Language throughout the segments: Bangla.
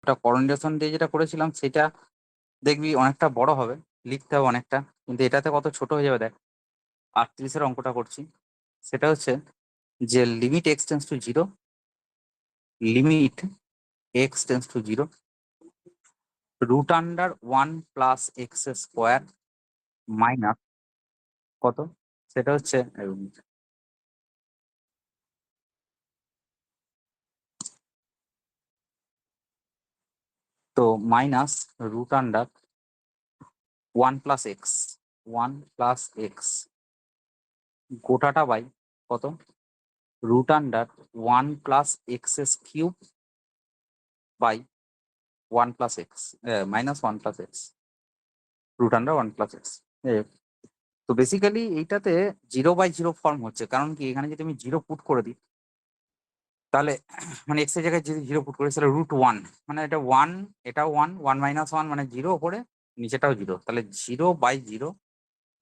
ওটা করোনেশন দিয়ে যেটা করেছিলাম সেটা দেখবি অনেকটা বড় হবে, লিখতে হবে অনেকটা, কিন্তু এটাতে কত ছোট হয়ে যাবে দেখ। 38-এর অঙ্কটা করছি, সেটা হচ্ছে যে limit x tends to zero, limit x tends to zero, root under 1 + x² minus কত, সেটা হচ্ছে তো minus root under 1 + x, 1 + x গোটাটা বাই কত, root under 1 + x³ by 1 + x -1 + x, root under 1 + x। তো বেসিক্যালি এইটাতে 0/0 ফর্ম হচ্ছে, কারণ কি এখানে যদি আমি 0 পুট করে দিই তাহলে মানে এক্স এর জায়গায় যদি 0 পুট করি তাহলে √1, মানে এটা 1, এটাও 1, 1 - 1 মানে 0 ওপরে, নিচেটাও 0, তাহলে 0/0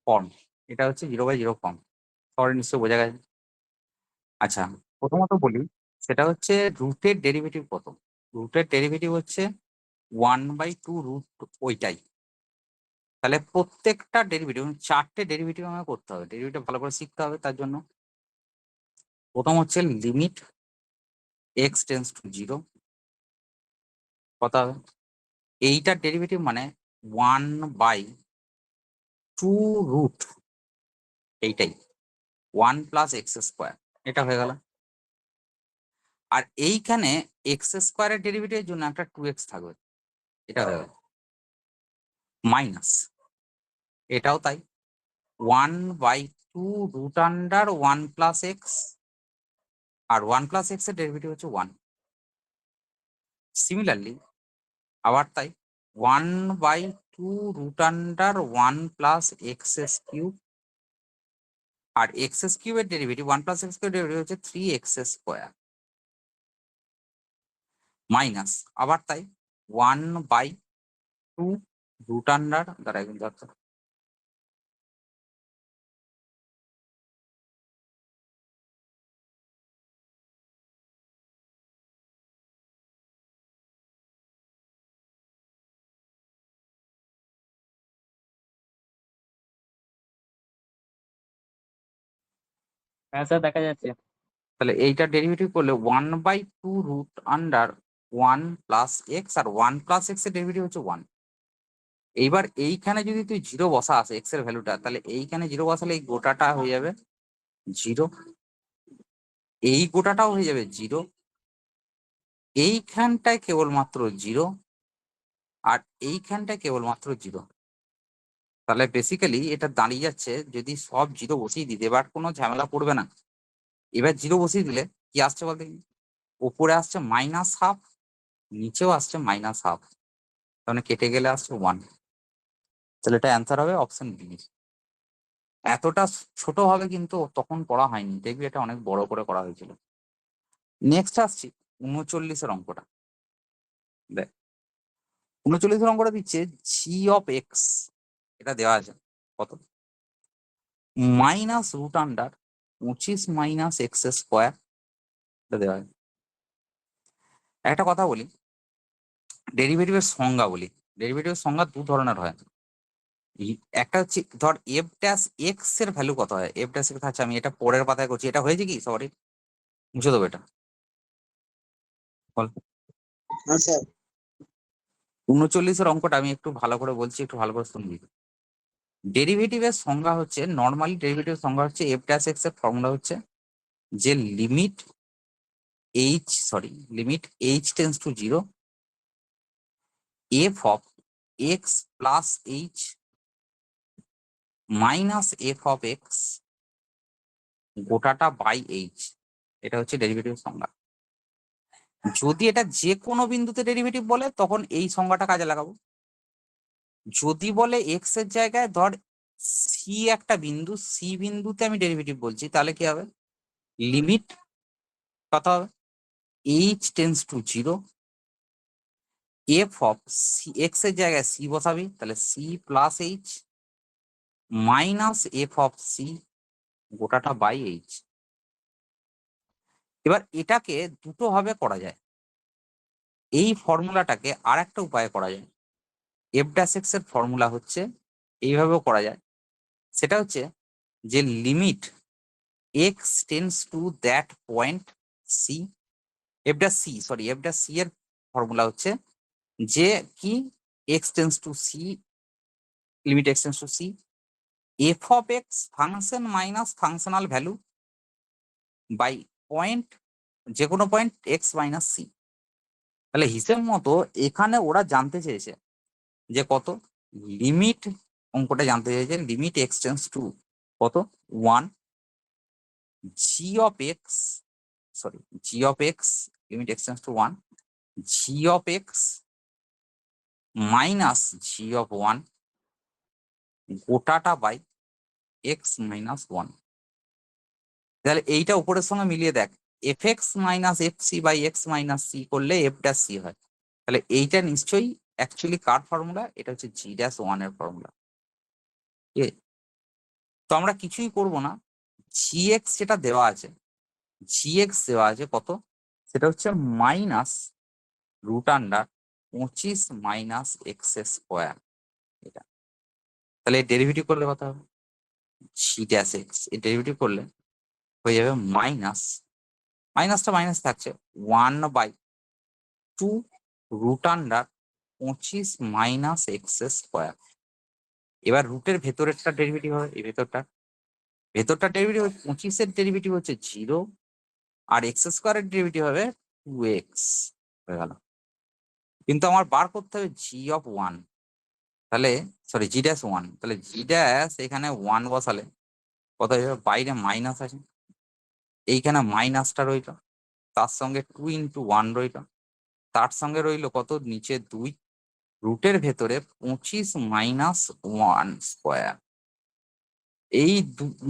ফর্ম। এটা হচ্ছে 0/0 ফর্ম, সবাই নিশ্চয়ই বোঝা গেছে। আচ্ছা, প্রথমত বলি সেটা হচ্ছে রুটের ডেরিভেটিভ কত। রুটের ডেরিভেটিভ হচ্ছে 1/2 রুট, ওইটাই। তাহলে প্রত্যেকটা ডেরিভেটিভ, 4টে ডেরিভেটিভ আমাকে করতে হবে, ডেরিভেটিভ ভালো করে শিখতে হবে। তার জন্য প্রথম হচ্ছে limit x tends to zero, কত হবে, এইটার ডেরিভেটিভ মানে 1/2 রুট, এইটাই 1 + x², এটা হয়ে গেল। আর এইখানে x² ডেরিভেটিভের জন্য একটা 2x থাকবে, এটা হয়ে গেল। মাইনাস এটাও তাই, 1/2 রুট আন্ডার 1 + x, আর 1 + x এর ডেরিভেটিভ হচ্ছে 1। সিমিলারলি আবার তাই, 1/2 রুট আন্ডার 1 + x³ আর x³ এর ডেরিভেটিভ 1 + x² ডেরিভেটিভ হচ্ছে 3x², মাইনাস আবার তাই 1/2 রুট আন্ডার, দাঁড়া কিন্তু হ্যাঁ স্যার, দেখা যাচ্ছে। তাহলে এইটা ডেরিভেটিভ করলে 1/2 রুট আন্ডার 1 + x, আর 1 + x এর ডেরিভেটিভ হচ্ছে 1। এইবার এইখানে যদি তুই 0 বসাস এক্স এর ভ্যালুটা, তাহলে এইখানে 0 বসালে এই গোটাটা হয়ে যাবে 0, এই গোটাটাও হয়ে যাবে 0, এইখানটায় কেবলমাত্র 0, আর এইখানটায় কেবলমাত্র 0। তাহলে বেসিক্যালি এটা দাঁড়িয়ে যাচ্ছে, যদি সব 0 বসিয়ে দিতে, এবার কোনো ঝামেলা পড়বে না। এবার 0 বসিয়ে দিলে কি আসছে বলতে, ওপরে আসছে -1/2, নিচেও আসছে -1/2, তাহলে কেটে গেলে আসছে 1। তাহলে এটা অ্যান্সার হবে অপশন বি। এতটা ছোট হবে কিন্তু তখন করা হয়নি, দেখবি এটা অনেক বড় করে করা হয়েছিল। নেক্সট আসছি 39-এর অঙ্কটা। দেখ 39-এর অঙ্কটা দিচ্ছে g(x), এটা দেওয়া আছে কত, মাইনাস রুট আন্ডার 25 - x², এটা দেওয়া আছে। একটা কথা বলি, ডেরিভেটিভের সংজ্ঞা বলি। ডেরিভেটিভের সংজ্ঞা দু ধরনের হয়। একটা হচ্ছে ধর f'(x) এর ভ্যালু কত হয়, f' এর কাছে আমি এটা পরের পাতায় করছি, এটা হয়েছে কি সরি, মুছে দেবো এটা, বল। হ্যাঁ স্যার। 39-এর অঙ্কটা আমি একটু ভালো করে বলছি, একটু ভালো করে শুনবি। ডেরিভেটিভের সংজ্ঞা হচ্ছে, নর্মালি ডেরিভেটিভের সংজ্ঞা হচ্ছে f'(x) এর ফর্মুলা হচ্ছে যে limit h tends to zero, f(x + h - f(x) গোটাটা বাই h, এটা হচ্ছে ডেরিভেটিভ সংজ্ঞা। যদি এটা যে কোনো বিন্দুতে ডেরিভেটিভ বলে তখন এই সংজ্ঞাটা কাজে লাগাবো। যদি বলে এক্স এর জায়গায় ধর সি একটা বিন্দু, সি বিন্দুতে আমি ডেরিভেটিভ বলছি, তাহলে কি হবে, লিমিট কত হবে, h tends to zero, X এর জায়গায় সি বসাবি, তাহলে c + h -f(c) গোটাটা বাই h। এবার এটাকে দুটো ভাবে করা যায়। এই ফর্মুলাটাকে আর একটা উপায়ে করা যায়। এফ ড্যাশ এক্স এর ফর্মুলা হচ্ছে এইভাবেও করা যায়, সেটা হচ্ছে যে limit x tends to that point c, f dash c এর ফর্মুলা হচ্ছে যে কি x tends to c, limit x tends to c, f of x function minus functional value by point, যে কোনো পয়েন্ট এক্স মাইনাস সি। তাহলে হিসেব মতো এখানে ওরা জানতে চেয়েছে যে কত, লিমিট, অঙ্কটা জানতে চেয়েছে লিমিট এক্স টেন্স টু কত 1, g of x, sorry g of x, limit x tends to 1, g of x minus g of 1 গোটাটা বাই এক্স মাইনাস 1। তাহলে এইটা উপরের সঙ্গে মিলিয়ে দেখ, f x minus f c by x minus c করলে এফ ড্যাশ সি হয়। তাহলে এইটা নিশ্চয়ই অ্যাকচুয়ালি কার ফর্মুলা, এটা হচ্ছে জি ড্যাশ 1 এর ফর্মুলা। তো আমরা কিছুই করব না, জি এক্স যেটা দেওয়া আছে, জি এক্স দেওয়া আছে কত, সেটা হচ্ছে minus root under 25 minus x square. এটা তাহলে ডেরিভেটিভ করলে কত হবে, জি ড্যাশ এক্স এর ডেরিভেটিভ করলে হয়ে যাবে মাইনাস, মাইনাসটা মাইনাস থাকছে 1/2 root under 25 minus x square. এবার রুটের ভেতরেরটা ডেরিভেটিভ হবে, এই ভেতরটা ডেরিভেটিভ 25-এর ডেরিভেটিভ হচ্ছে 0, আর এক্স স্কোয়ারের ডেরিভেটিভ হবে 2x হয়ে গেল। কিন্তু আমার বার করতে হবে জি অফ 1, তাহলে সরি জি ড্যাশ 1, তাহলে জি ড্যাশ এখানে 1 বসালে কত হয়ে যাবে, বাইরে মাইনাস আছে, এইখানে মাইনাসটা রইল, তার সঙ্গে 2 × 1 রইল, তার সঙ্গে রইল কত নিচে 2, রুটের ভেতরে 25 মাইনাস 1 স্কোয়ার, এই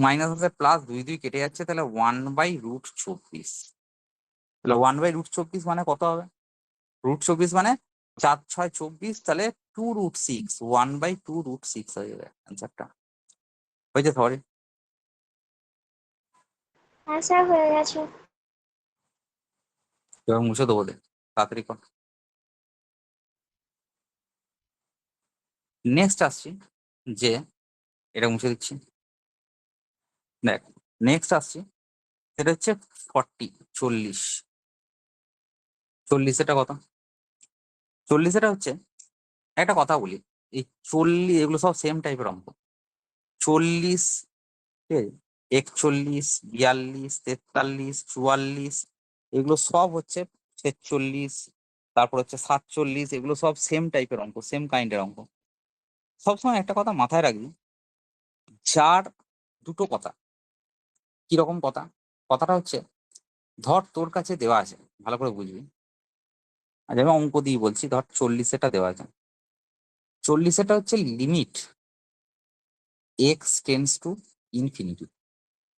মাইনাস আছে প্লাস 2 কেটে যাচ্ছে, তাহলে 1/√24। তাহলে 1/√24 মানে কত হবে, √24 মানে 4 6 24, তাহলে 2√6, 1/2√6 হয়ে যাবে অ্যান্সারটা। হয়েছে সরি, হ্যাঁ স্যার হয়ে গেছে। এবার মুছে দেবো, দে তাড়াতাড়ি কর। নেক্সট আসছি, যে এটা মুছে দিচ্ছি, দেখ নেক্সট আসছি, সেটা হচ্ছে 40, 40 এটা কত, 40 এটা হচ্ছে, একটা কথা বলি, এই 40 এগুলো সব সেম টাইপের অঙ্ক, 40, ঠিক আছে, 41, 42, 43, 44, এগুলো সব হচ্ছে 46, তারপর হচ্ছে 47, এগুলো সব সেম টাইপের অঙ্ক, সেম কাইন্ডের অঙ্ক। সবসময় একটা কথা মাথায় রাখবি, যার দুটো কথা, কিরকম কথা, কথাটা হচ্ছে ধর তোর কাছে দেওয়া আছে, ভালো করে বুঝবি, আজ আমি অঙ্ক দিয়ে বলছি, ধর 40 এটা দেওয়া আছে, 40 এটা হচ্ছে limit x tends to infinity,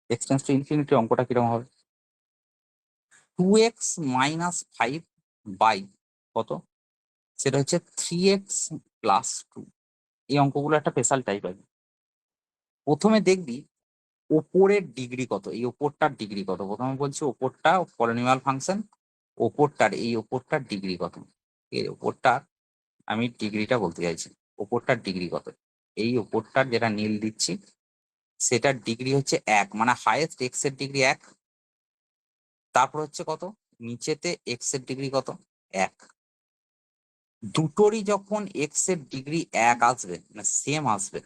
x tends to infinity অঙ্কটা কিরকম হবে, 2x মাইনাস 5 বাই কত, সেটা হচ্ছে 3x প্লাস 2। এই অঙ্কগুলো একটা স্পেশাল টাইপ আছে। প্রথমে দেখবি ওপরের ডিগ্রি কত, এই ওপরটার ডিগ্রি কত, প্রথমে বলছি ওপরটা পলিনোমিয়াল ফাংশন, ওপরটার এই ওপরটার ডিগ্রি কত, এই ওপরটার আমি ডিগ্রিটা বলতে চাইছি, ওপরটার ডিগ্রি কত, এই ওপরটার যেটা নীল দিচ্ছি সেটার ডিগ্রি হচ্ছে 1, মানে হাইয়েস্ট এক্স এর ডিগ্রি 1, তারপর হচ্ছে কত, নিচেতে এক্স এর ডিগ্রি কত 1, দুটোরই যখন এক্স এর ডিগ্রি 1 আসবে, মানে সেম আসবে,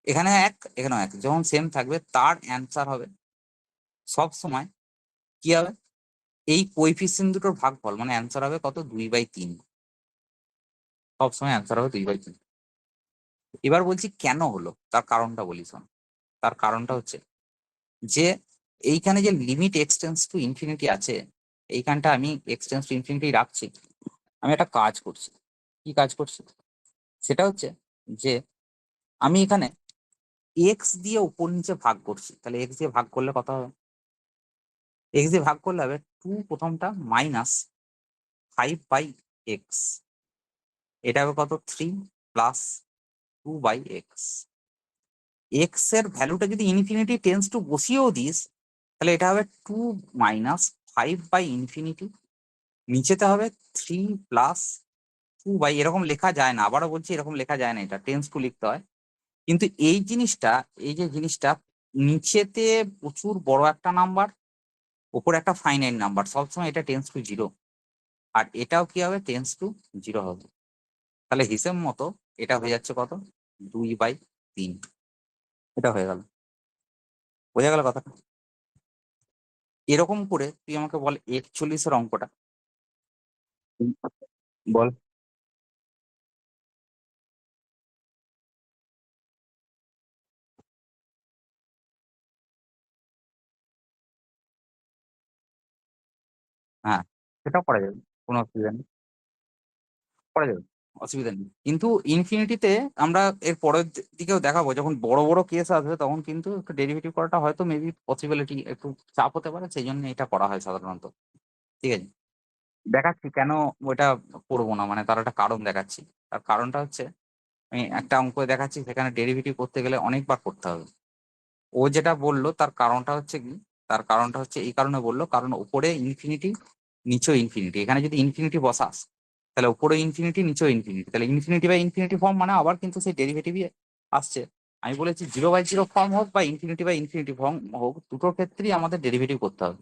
এখানে 1 এখানেও 1, যখন সেম থাকবে তার অ্যান্সার হবে সব সময় কি হবে, এই কোএফিসিয়েন্ট দুটোর ভাগফল, মানে অ্যান্সার হবে কত 2/3, সবসময় অ্যান্সার হবে 2/3। এবার বলছি কেন হলো, তার কারণটা বলি শোন, তার কারণটা হচ্ছে যে এইখানে যে limit x tends to infinity আছে, এইখানটা আমি এক্স টেন্স টু ইনফিনিটি রাখছি, আমি একটা কাজ করছি, কি কাজ করছি, সেটা হচ্ছে যে আমি এখানে এক্স দিয়ে উপর নিচে ভাগ করছি, তাহলে এক্স দিয়ে ভাগ করলে কত হবে, এক্স দিয়ে ভাগ করলে হবে 2 প্রথমটা মাইনাস 5/x, এটা হবে কত 3 প্লাস 2/x, এক্স এর ভ্যালুটা যদি ইনফিনিটি টেন্স টু বসিয়েও দিস, তাহলে এটা হবে 2 মাইনাস 5/∞ নিচেতে হবে 3+2 এরকম লেখা যায় না, আবারও বলছি এরকম লেখা যায় না, এটা টেন্স টু লিখতে হয়। কিন্তু এই জিনিসটা, এই যে জিনিসটা, নিচেতে প্রচুর বড় একটা নাম্বার, উপরে একটা ফাইনাইট নাম্বার, সবসময় এটা টেন্স টু জিরো, আর এটাও কি হবে, টেন্স টু জিরো হবে। তাহলে হিসেব মতো এটা হয়ে যাচ্ছে কত, 2/3। এটা হয়ে গেল, বোঝা গেল কথাটা? এরকম করে তুই আমাকে বল 41-এর অঙ্কটা বল। হ্যাঁ, সেটাও করা যাবে, কোনো অসুবিধা নেই, করা যাবে, অসুবিধা নেই। কিন্তু ইনফিনিটিতে আমরা এর পরের দিকেও দেখাবো, যখন বড় বড় কেস আসবে তখন কিন্তু একটু ডেরিভেটিভ করাটা হয়তো মেবি পসিবিলিটি একটু চাপ হতে পারে, সেই জন্য এটা করা হয় সাধারণত। ঠিক আছে, দেখাচ্ছি কেন ওইটা করবো না, মানে তার একটা কারণ দেখাচ্ছি। তার কারণটা হচ্ছে, আমি একটা অঙ্ক দেখাচ্ছি, সেখানে ডেরিভেটিভ করতে গেলে অনেকবার করতে হবে। ও যেটা বললো তার কারণটা হচ্ছে কি, তার কারণটা হচ্ছে এই কারণে বললো, কারণ উপরে ইনফিনিটি নিচেও ইনফিনিটি, এখানে যদি ইনফিনিটি বসাস তাহলে উপরে ইনফিনিটি নিচেও ইনফিনিটি, তাহলে ইনফিনিটি বাই ইনফিনিটি ফর্ম মানে আবার কিন্তু সেই ডেরিভেটিভই আসছে। আমি বলেছি 0/0 ফর্ম হোক বা ইনফিনিটি বাই ইনফিনিটি ফর্ম হোক, দুটোর ক্ষেত্রেই আমাদের ডেরিভেটিভ করতে হবে।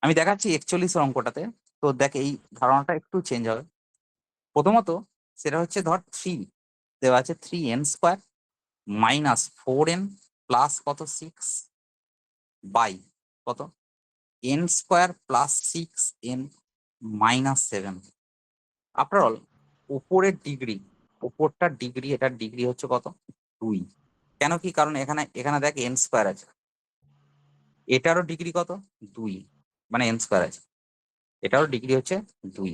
আমি দেখাচ্ছি 41-এর অঙ্কটাতে। তো দেখ, এই ধারণাটা একটু চেঞ্জ হবে। প্রথমত সেটা হচ্ছে, ধর 3 দেওয়া আছে, 3n² -4n প্লাস কত 6 বাই কত n² +6n -7। আফটার অল, উপরের ডিগ্রি, উপরটার ডিগ্রি, এটার ডিগ্রি হচ্ছে কত, 2। কেন কি কারণ, এখানে এখানে দেখ n² আছে, এটারও ডিগ্রি কত, 2, মানে n² আছে, এটারও ডিগ্রি হচ্ছে 2।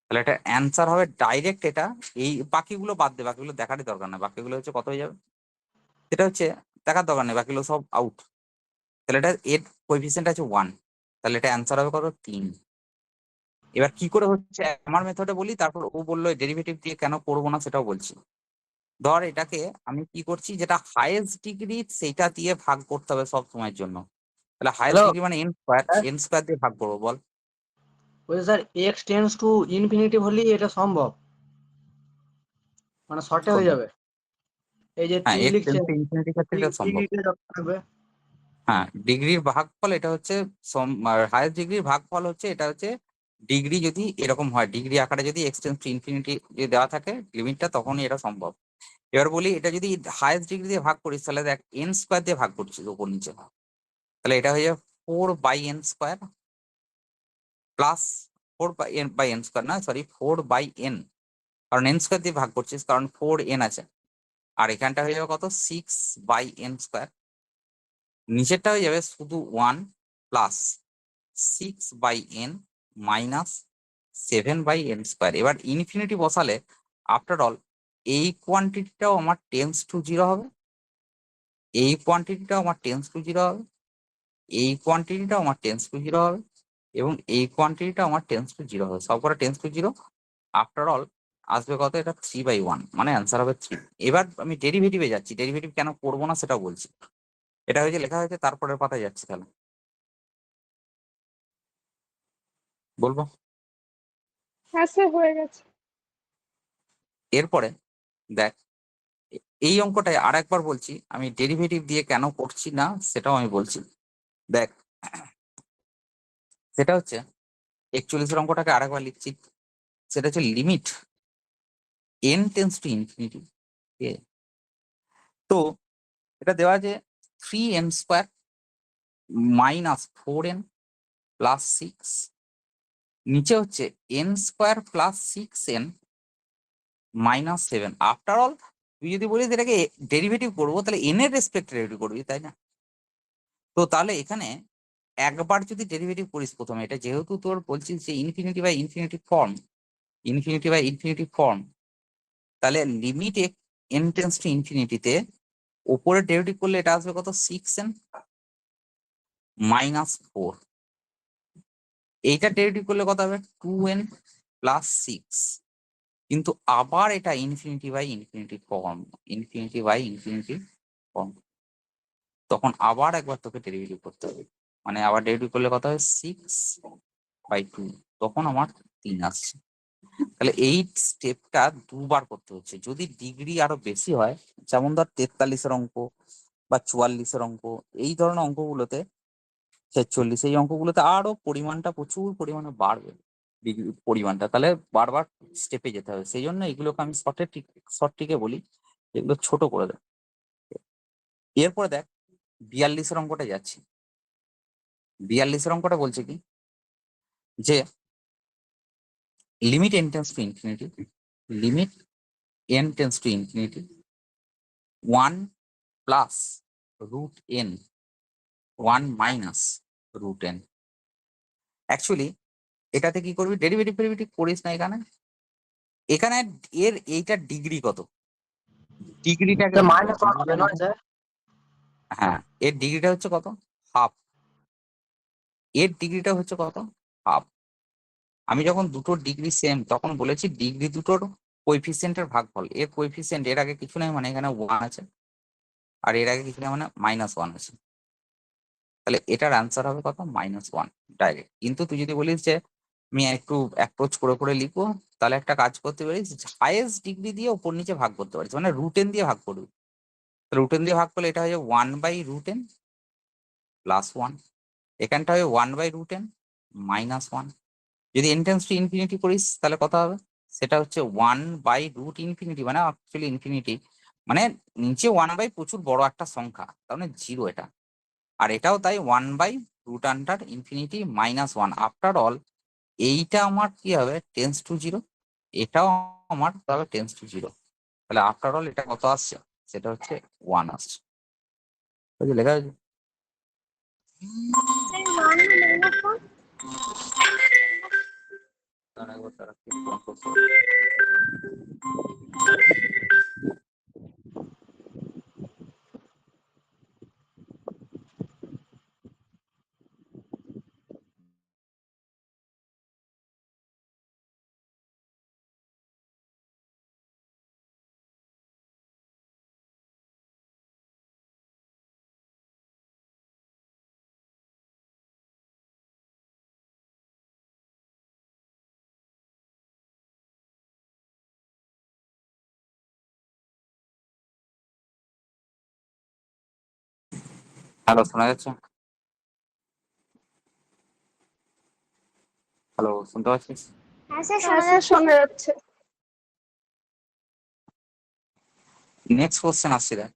তাহলে এটা অ্যান্সার হবে ডাইরেক্ট এটা। এই বাকিগুলো বাদ দে, বাকিগুলো দেখারই দরকার নেই, বাকিগুলো হচ্ছে কত হয়ে যাবে, সেটা হচ্ছে দেখার দরকার নেই, বাকিগুলো সব আউট। তাহলে এটা এর কোএফিসিয়েন্ট আছে 1, তাহলে এটা অ্যান্সার হবে কত, 3। এবার কি করে হচ্ছে আমার মেথডে বলি, তারপর ও বললো ডেরিভেটিভ দিয়ে কেন করবো না সেটাও বলছি। ধর এটাকে আমি কি করছি, যেটা হাইয়েস্ট ডিগ্রি সেইটা দিয়ে ভাগ করতে হবে সব সময়ের জন্য। তাহলে হাইয়েস্ট হ্যালো ডিগ্রি মানে n², স্যার, n² দিয়ে ভাগ করবো, বল। বলছি sir x tends to infinity হলেই এটা সম্ভব, মানে শর্টে হয়ে কোনটা? যাবে। এই যে হ্যাঁ, 3 এক্স টেন্স লিখছেন, টু ইনফিনিটির ক্ষেত্রে এটা সম্ভব। ডিগ্রিটা যত থাকবে। হ্যাঁ, ডিগ্রির ভাগফল এটা হচ্ছে, হায়েস্ট ডিগ্রির ভাগফল হচ্ছে, এটা হচ্ছে ডিগ্রি যদি এরকম হয়, ডিগ্রি আকারে যদি এক্স টেন্স টু ইনফিনিটি যদি দেওয়া থাকে লিমিটটা, তখনই এটা সম্ভব। এবার বলি, এটা যদি হায়েস্ট ডিগ্রি দিয়ে ভাগ করিস, তাহলে দেখ n² দিয়ে ভাগ করছিস উপর নিচে, তাহলে এটা হয়ে যাবে 4/n² প্লাস 4/n² না, সরি, 4/n, কারণ n² দিয়ে ভাগ করছিস, কারণ 4n আছে। আর এখানটা হয়ে যাবে কত, 6/n²। নিচেরটা হয়ে যাবে শুধু 1 প্লাস 6/n -7/n²। এবার ইনফিনিটি বসালে আফটার অল এই কোয়ান্টিটিটাও আমার টেন্স টু জিরো হবে, এই কোয়ান্টিটিটাও আমার টেন্স টু জিরো হবে, এই কোয়ান্টিটিটাও আমার টেন্স টু জিরো হবে, এবং এই কোয়ান্টিটিটাও আমার টেন্স টু জিরো হবে, সবকটা tense to zero. After all আসবে কত, এটা 3/1, মানে অ্যান্সার হবে 3। এবার আমি ডেরিভেটিভে যাচ্ছি, ডেরিভেটিভ কেন করবো না সেটাও বলছি। এটা হয়েছে লেখা হয়েছে, তারপরের পাতায় যাচ্ছি, তাহলে বলবো। হ্যাঁ স্যার, হয়ে গেছে। এরপরে দেখ, এই অঙ্কটায় আর একবার বলছি, আমি ডেরিভেটিভ দিয়ে কেন করছি না সেটাও আমি বলছি। দেখ, সেটা হচ্ছে 41-এর অঙ্কটাকে আরেকবার লিখছি, সেটা হচ্ছে limit n tends to infinity. তো এটা দেওয়া আছে 3n² -4n +6, নিচে হচ্ছে n² +6n -7। আফটার অল, তুই যদি বলিস এটাকে ডেরিভেটিভ করবো, তাহলে n এর রেসপেক্ট ডেরিভেটিভ করবি, তাই না? তো তাহলে এখানে একবার যদি ডেরিভেটিভ করিস প্রথমে, এটা যেহেতু তোর বলছিস যে infinity by infinity form, infinity by infinity form, তাহলে লিমিট n টেন্স টু ইনফিনিটিতে ওপরে ডেরিভেটিভ করলে এটা আসবে কত, 6n -4। এইটা ডেরিভেটিভ করলে কত হবে, 2n +6। কিন্তু আবার এটা infinity by infinity form, infinity by infinity form, তখন আবার একবার তোকে ডেরিভেটিভ করতে হবে, মানে আবার ডেরিভেটিভ করলে কত হবে, 6 বাই 2, তখন আমার 3 আসছে। তাহলে এই স্টেপটা দুবার করতে হচ্ছে। যদি ডিগ্রি আরো বেশি হয়, যেমন ধর 43-এর অঙ্ক বা 44-এর অঙ্ক, এই ধরনের অঙ্কগুলোতে 46, এই অঙ্কগুলোতে আরো পরিমাণটা প্রচুর পরিমাণে বাড়বে, ডিগ্রি পরিমাণটা, তাহলে বারবার স্টেপে যেতে হবে। সেই জন্য এগুলোকে আমি শর্টটিকে বলি, এগুলো ছোট করে দেয়। এরপরে দেখ 42-এর অঙ্কটা যাচ্ছি। 42-এর অঙ্কটা বলছে কি, যে limit n tends to infinity, limit n tends to infinity 1 plus root n 1 minus root n। Actually এটাতে কি করবি, ডেরিভেটিভ ফেরিভেটিভ করিস না এখানে। এখানে এর এইটার ডিগ্রি কত, ডিগ্রিটাকে বের করো। মাইনাস ওয়ান হবে নয় স্যার? হ্যাঁ, এর ডিগ্রিটা হচ্ছে কত, হাফ। এর ডিগ্রিটা হচ্ছে কত, হাফ। আমি যখন দুটো ডিগ্রি সেম তখন বলেছি ডিগ্রি দুটোর কোএফিসিয়েন্টের ভাগফল। এর কোএফিসিয়েন্ট এর আগে কিছু নাই, মানে এখানে 1 আছে, আর এর আগে কিছু নাই, মানে -1 আছে। তাহলে এটার অ্যান্সার হবে কত, -1 ডাইরেক্ট। কিন্তু তুই যদি বলিস যে আমি একটু অ্যাপ্রোচ করে করে লিখবো, তাহলে একটা কাজ করতে পারিস, হাইয়েস্ট ডিগ্রি দিয়ে উপর নিচে ভাগ করতে পারিস, মানে √n দিয়ে ভাগ করবি। √n দিয়ে ভাগ করলে এটা হয়ে 1/√n প্লাস 1, এখানটা হবে 1/√n মাইনাস 1। যদি n টেন্স টু ইনফিনিটি করিস তাহলে কত হবে, সেটা হচ্ছে 1/√∞, মানে অ্যাকচুয়ালি ইনফিনিটি, মানে নিচে 1/, প্রচুর বড় একটা সংখ্যা, তার মানে 0 এটা। আর এটাও তাই 1/√∞ মাইনাস 1। আফটার অল এইটা আমার কি হবে, টেন্স টু 0, এটাও আমার তবে টেন্স টু 0। তাহলে আফটার অল এটা কত আসছে, সেটা হচ্ছে 1 আসছে। বুঝলি, লেখা হয়েছে। দাঁড়া একবার, দাঁড়া, কি ফোন করছে। হ্যালো, শোনা যাচ্ছে? হ্যালো, শুনতে পাচ্ছিস? হ্যাঁ স্যার হ্যাঁ শোনা স্যার, যাচ্ছে। শোনা যাচ্ছে। নেক্সট কোশ্চেন আসছে দেখ,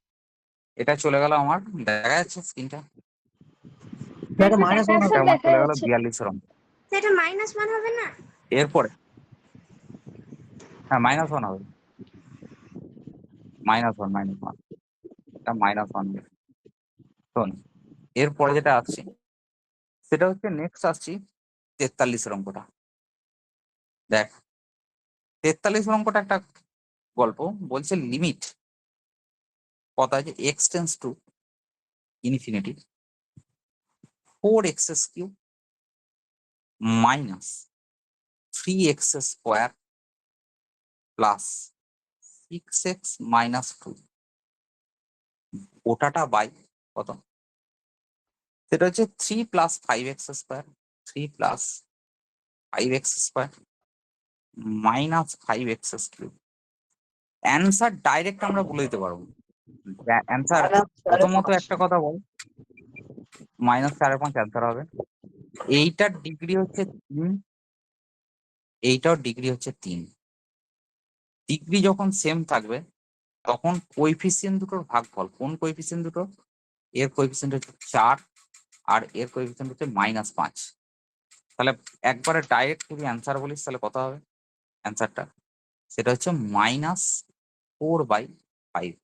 এটা চলে গেল আমার, দেখা যাচ্ছে স্ক্রিনটা, স্যার এটা হ্যাঁ মাইনাস স্যার ওয়ান স্যার হবে। এটা আমার দেখা চলে গেল যাচ্ছে। 42-এর অঙ্ক। এটা -1 হবে না? এরপরে হ্যাঁ -1 হবে, -1, এটা -1। শোন, এরপরে যেটা আসছে সেটা হচ্ছে, নেক্সট আসছি 43-এর অঙ্কটা। দেখ 43-এর অঙ্কটা একটা গল্প, বলছে লিমিট কত আছে, x tends to infinity 4x³ minus 3x² plus 6x minus 2, ওটাটা বাই কত, সেটা হচ্ছে 3 plus 5x² 3 plus 5x² minus 5x³। Answer direct আমরা বলে দিতে পারবো অ্যান্সার। প্রথমত একটা কথা বল, -5.5 অ্যান্সার হবে। এইটার ডিগ্রি হচ্ছে 3, এইটার ডিগ্রি হচ্ছে 3। ডিগ্রি যখন সেম থাকবে তখন কোএফিসিয়েন্ট দুটোর ভাগফল, কোন কোএফিসিয়েন্ট দুটো, এর কোএফিসিয়েন্ট হচ্ছে 4 আর এর কোএফিসিয়েন্ট হচ্ছে -5। তাহলে একবারে ডাইরেক্ট যদি অ্যান্সার বলিস তাহলে কত হবে অ্যান্সারটা, সেটা হচ্ছে -4/5।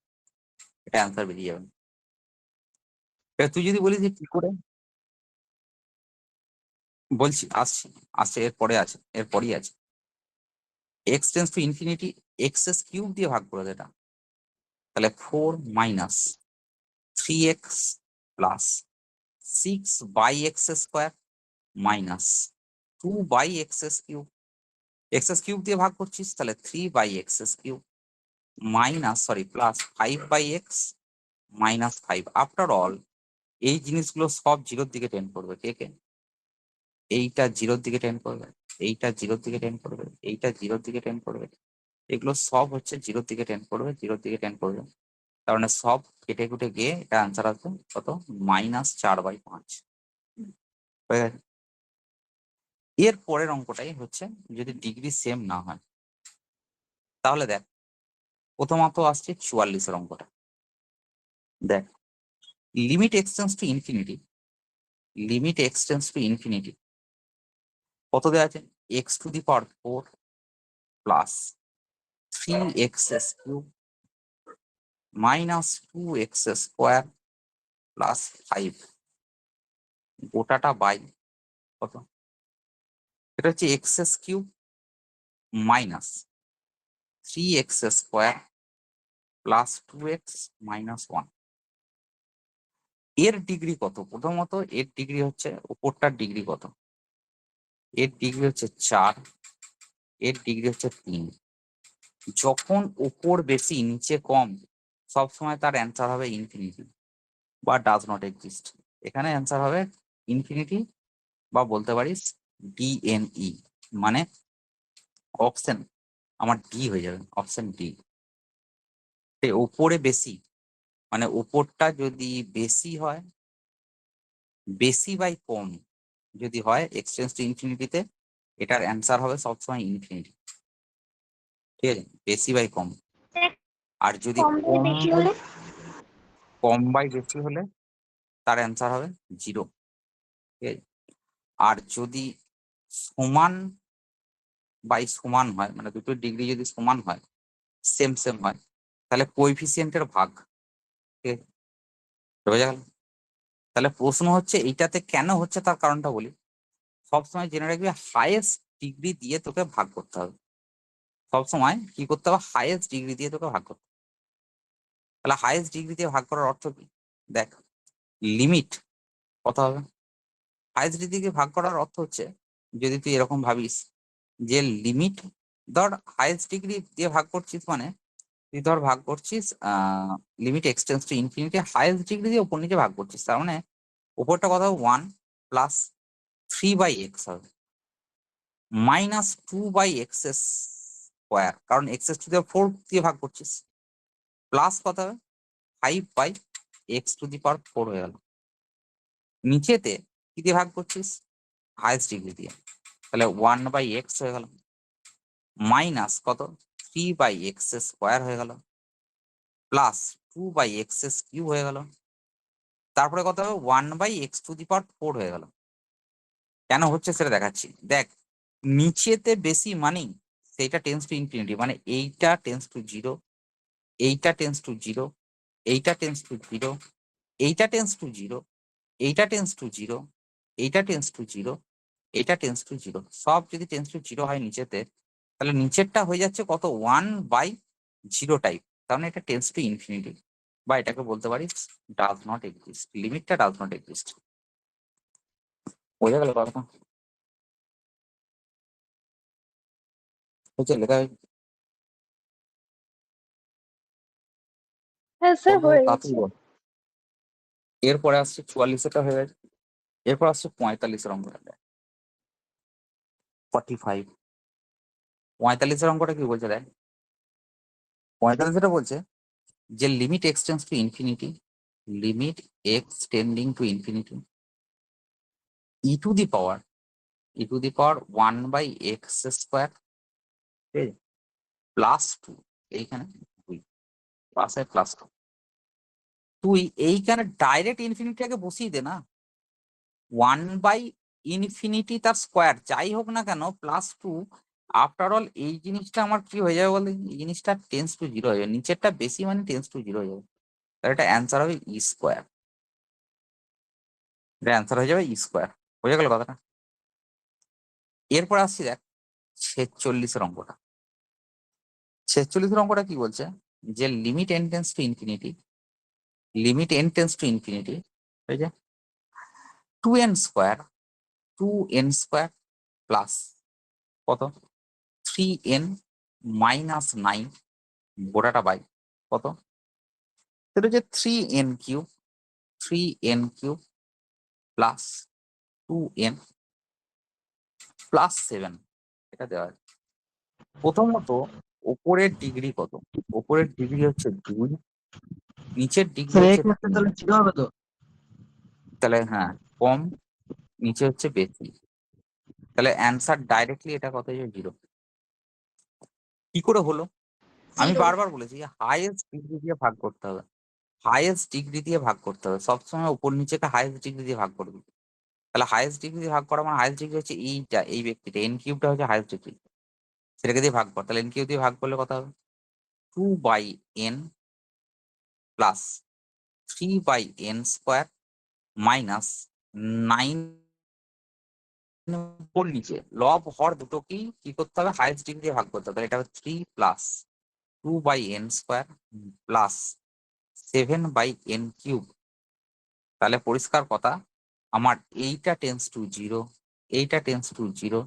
এটা অ্যান্সার বেরিয়ে যাবে। এবার তুই যদি বলিস যে কি করে, বলছি আসছি, আসছে এরপরে আছে, এরপরই আছে। x tends to infinity x³ দিয়ে ভাগ করে দেয় এটা, তাহলে 4 minus 3x plus 6/x² minus 2/x³ x³ দিয়ে ভাগ করছিস, তাহলে 3/x³ minus plus 5/x minus 5। After all এই জিনিসগুলো সব 0-র দিকে টেন্ড করবে, কে কে, এইটা জিরোর দিকে টেন্ড করবে, এইটা জিরোর দিকে টেন্ড করবে, এইটা জিরোর দিকে টেন্ড করবে, এগুলো সব হচ্ছে জিরোর দিকে টেন্ড করবে, জিরোর দিকে টেন্ড করবে। তার মানে সব কেটে কুটে গিয়ে এটা আনসার আসবে কত, -4/5 হয়ে গেছে। এর পরের অঙ্কটাই হচ্ছে যদি ডিগ্রি সেম না হয়, তাহলে দেখ প্রথমত আসছে 44-এর অঙ্কটা। দেখ limit x tends two infinity, limit x tends to infinity কত দেওয়া আছে, x⁴ plus 3x³ -2x² plus 5 গোটাটা by কত, এটা হচ্ছে x³ minus 3x² plus 2x - 1। এর ডিগ্রি কত, প্রথমত এর ডিগ্রি হচ্ছে উপরটার ডিগ্রি কত, এর ডিগ্রি হচ্ছে 4, এর ডিগ্রি হচ্ছে 3। যখন উপর বেশি নিচে কম সবসময় তার অ্যান্সার হবে ইনফিনিটি বা ডাজ নট এক্সিস্ট। এখানে অ্যান্সার হবে ইনফিনিটি বা বলতে পারিস DNE, মানে অপশন আমার ডি হয়ে যাবে, অপশন ডি। উপরে বেশি মানে উপরটা যদি বেশি হয়, বেশি বাই কম যদি হয় এক্সটেন্স টু ইনফিনিটিতে, এটার অ্যান্সার হবে সবসময় ইনফিনিটি, ঠিক আছে, বেশি বাই কম। আর যদি কম থেকে বেশি হলে কম বাই বেশি হলে তার অ্যান্সার হবে 0, ঠিক আছে। আর যদি সমান বাই সমান হয়, মানে দুটো ডিগ্রি যদি সমান হয়, সেম সেম হয়, তাহলে কোএফিসিয়েন্টের ভাগ, ঠিক আছে, বোঝা গেল। তাহলে প্রশ্ন হচ্ছে এইটাতে কেন হচ্ছে তার কারণটা বলি। সবসময় জেনে রাখবি হাইয়েস্ট ডিগ্রি দিয়ে তোকে ভাগ করতে হবে, সবসময় কি করতে হবে, হাইয়েস্ট ডিগ্রি দিয়ে তোকে ভাগ করতে হবে। তাহলে হাইয়েস্ট ডিগ্রি দিয়ে ভাগ করার অর্থ কি, দেখ লিমিট কত হবে, হাইয়েস্ট ডিগ্রি দিয়ে ভাগ করার অর্থ হচ্ছে যদি তুই এরকম ভাবিস যে লিমিট, ধর হাইয়েস্ট ডিগ্রি দিয়ে ভাগ করছিস, মানে তুই ধর ভাগ করছিস limit x tends to infinity highest degree দিয়ে উপর নিচে ভাগ করছিস, তার মানে উপরটা কত হবে 1 প্লাস 3/x হবে -2/x², কারণ x⁴ দিয়ে 4 দিয়ে ভাগ করছিস, প্লাস কত হবে 5/x⁴ হয়ে গেল। নিচেতে কি দিয়ে ভাগ করছিস, হাইয়েস্ট ডিগ্রি দিয়ে, তাহলে 1/x হয়ে গেল, মাইনাস কত 3/x² হয়ে গেল, প্লাস 2/x³ হয়ে গেল, তারপরে কত হবে 1/x⁴ হয়ে গেল। কেন হচ্ছে সেটা দেখাচ্ছি। দেখ নিচেতে বেশি মানেই সেইটা টেন্স টু ইনফিনিটি, মানে এইটা টেন্স টু 0, এইটা টেন্স টু 0, এইটা টেন্স টু 0, এইটা টেন্স টু 0, এইটা টেন্স টু 0, এইটা টেন্স টু 0, এইটা টেন্স টু 0, সব যদি টেন্স টু 0 হয় নিচেতে, তাহলে নিচেরটা হয়ে যাচ্ছে কত 1/0 টাইপ, তার মানে এটা টেন্স টু ইনফিনিটি, বা এটাকে বলতে পারিস ডাজ নট এক্সিস্ট, লিমিটটা ডাজ নট এক্সিস্ট। বোঝা গেল কথা, হচ্ছে লেখা হয়েছে? হ্যাঁ স্যার বল, হয়ে তাড়াতাড়ি গেছে। বল। এরপরে আসছে 44-এটা হয়ে গেছে, এরপর আসছে 45-এর অঙ্কটা, 45। 45-এর অঙ্কটা কি বলছে দেখ, 45-এটা বলছে যে limit x tends two infinity, limit extending to infinity e⁴ 1/x², plus 2, এইখানে 2 প্লাস প্লাস 2, তুই এইখানে ডাইরেক্ট ইনফিনিটিটাকে বসিয়ে দে না, 1/∞ তার স্কোয়ার যাই হোক না কেন প্লাস 2। আফটার অল এই জিনিসটা আমার কি হয়ে যাবে বলতে, এই জিনিসটা টেন্স টু 0 হয়ে যাবে, নিচেরটা বেশি মানে টেন্স টু 0 হয়ে যাবে, তাহলে এটা অ্যান্সার হবে E², এটা অ্যান্সার হয়ে যাবে E²। বোঝা গেল কথাটা। এরপর আসছি দেখ 46-এর অঙ্কটা। 46-এর অঙ্কটা কি বলছে যে limit n tends to infinity, limit n tends to infinity, ঠিক আছে, 2n² প্লাস কত 3n - 9 গোটাটা বাই কত, সেটা হচ্ছে 3n³ প্লাস 2n +7 এটা দেওয়া আছে। প্রথমত ওপরের ডিগ্রি কত? ওপরের ডিগ্রি হচ্ছে 2, নিচের ডিগ্রি স্যার এই হচ্ছে ক্ষেত্রে 3। তাহলে জিরো হবে তো? তাহলে হ্যাঁ, কম, নিচে হচ্ছে বেশি, তাহলে অ্যান্সার ডাইরেক্টলি এটা কত হয়ে 0। কি করে হলো? আমি 0 বারবার বলেছি হাইয়েস্ট ডিগ্রি দিয়ে ভাগ করতে হবে, হাইয়েস্ট ডিগ্রি দিয়ে ভাগ করতে হবে, সবসময় উপর নিচেকে হাইয়েস্ট ডিগ্রি দিয়ে ভাগ করবে। তাহলে হাইয়েস্ট ডিগ্রি দিয়ে ভাগ করা মানে হাইয়েস্ট ডিগ্রি হচ্ছে এইটা, এই ব্যক্তিটা, এন কিউবটা হচ্ছে হাইয়েস্ট ডিগ্রি, সেটাকে দিয়ে ভাগ কর। তাহলে এন কিউব দিয়ে ভাগ করলে কত হবে? 2/n প্লাস 3/n² মাইনাস 9 উপর নিচে লব হর দুটোকেই কি করতে হবে? হাইয়েস্ট ডিগ্রি দিয়ে ভাগ করতে হবে। তাহলে এটা হবে 3 প্লাস 2/n² প্লাস 7/n³। তাহলে পরিষ্কার কথা, আমার এইটা টেন্স টু 0, এইটা টেন্স টু 0,